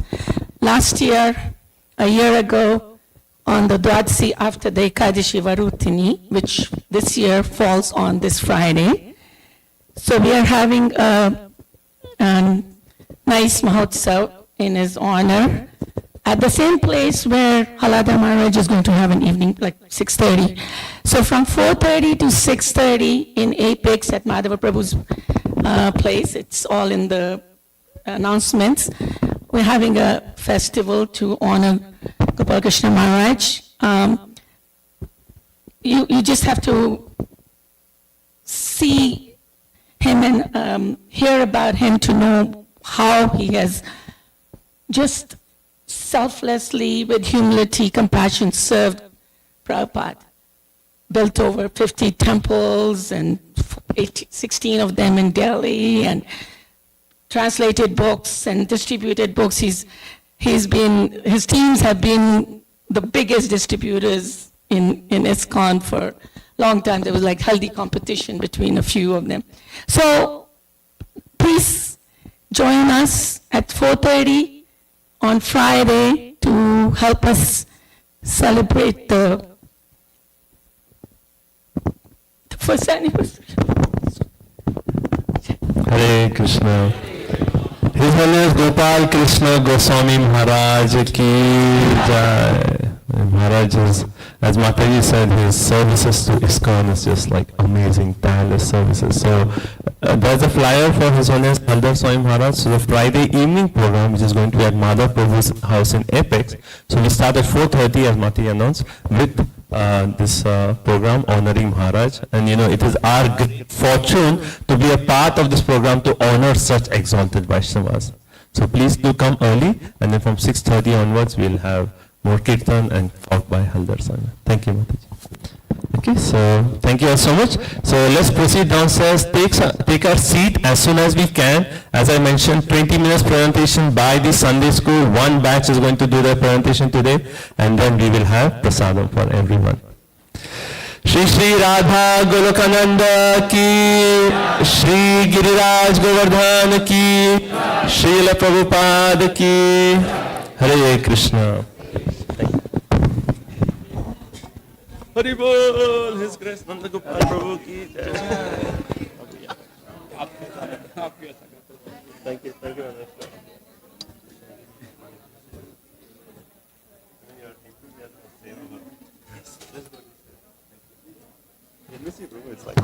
Last year, a year ago, on the Dwadasi after the Ekadashi Varutini, which this year falls on this Friday. So we are having a nice Mahotsav in his honor at the same place where Halada Maharaj is going to have an evening, like 6:30. So from 4:30 to 6:30 in Apex at Madhava Prabhu's place, it's all in the announcements. We're having a festival to honor Gopal Krishna Maharaj. You just have to see him and hear about him to know how he has just selflessly, with humility, compassion, served Prabhupada. Built over 50 temples and 16 of them in Delhi, and translated books and distributed books. His teams have been the biggest distributors in ISKCON for a long time. There was like healthy competition between a few of them. So please join us at 4:30 on Friday to help us celebrate the first anniversary. Hare Krishna. His Holiness Gopal Krishna Goswami Maharaj ki jai. Maharaj is, as Mataji said, his services to ISKCON is just like amazing, tireless services. So there's a flyer for His Holiness Haldar Swami Maharaj. So the Friday evening program, which is going to be at Madhav Prabhu's house in Apex. So we start at 4:30, as Mataji announced, with this program honoring Maharaj. And it is our great fortune to be a part of this program to honor such exalted Vaishnavas. So please do come early, and then from 6:30 onwards we'll have more kirtan and talk by Haldar Swami. Thank you, Mataji. Okay, so thank you all so much. So let's proceed downstairs, take our seat as soon as we can. As I mentioned, 20 minutes presentation by the Sunday school. One batch is going to do their presentation today, and then we will have prasadam for everyone. Shri Shri Radha Golokananda ki, Shri Giriraj Govardhan ki, Srila Prabhupada ki, Hare Krishna. Hari Bol, His Grace Nanda Gopal Prabhu ki jai. Thank you very much. It's like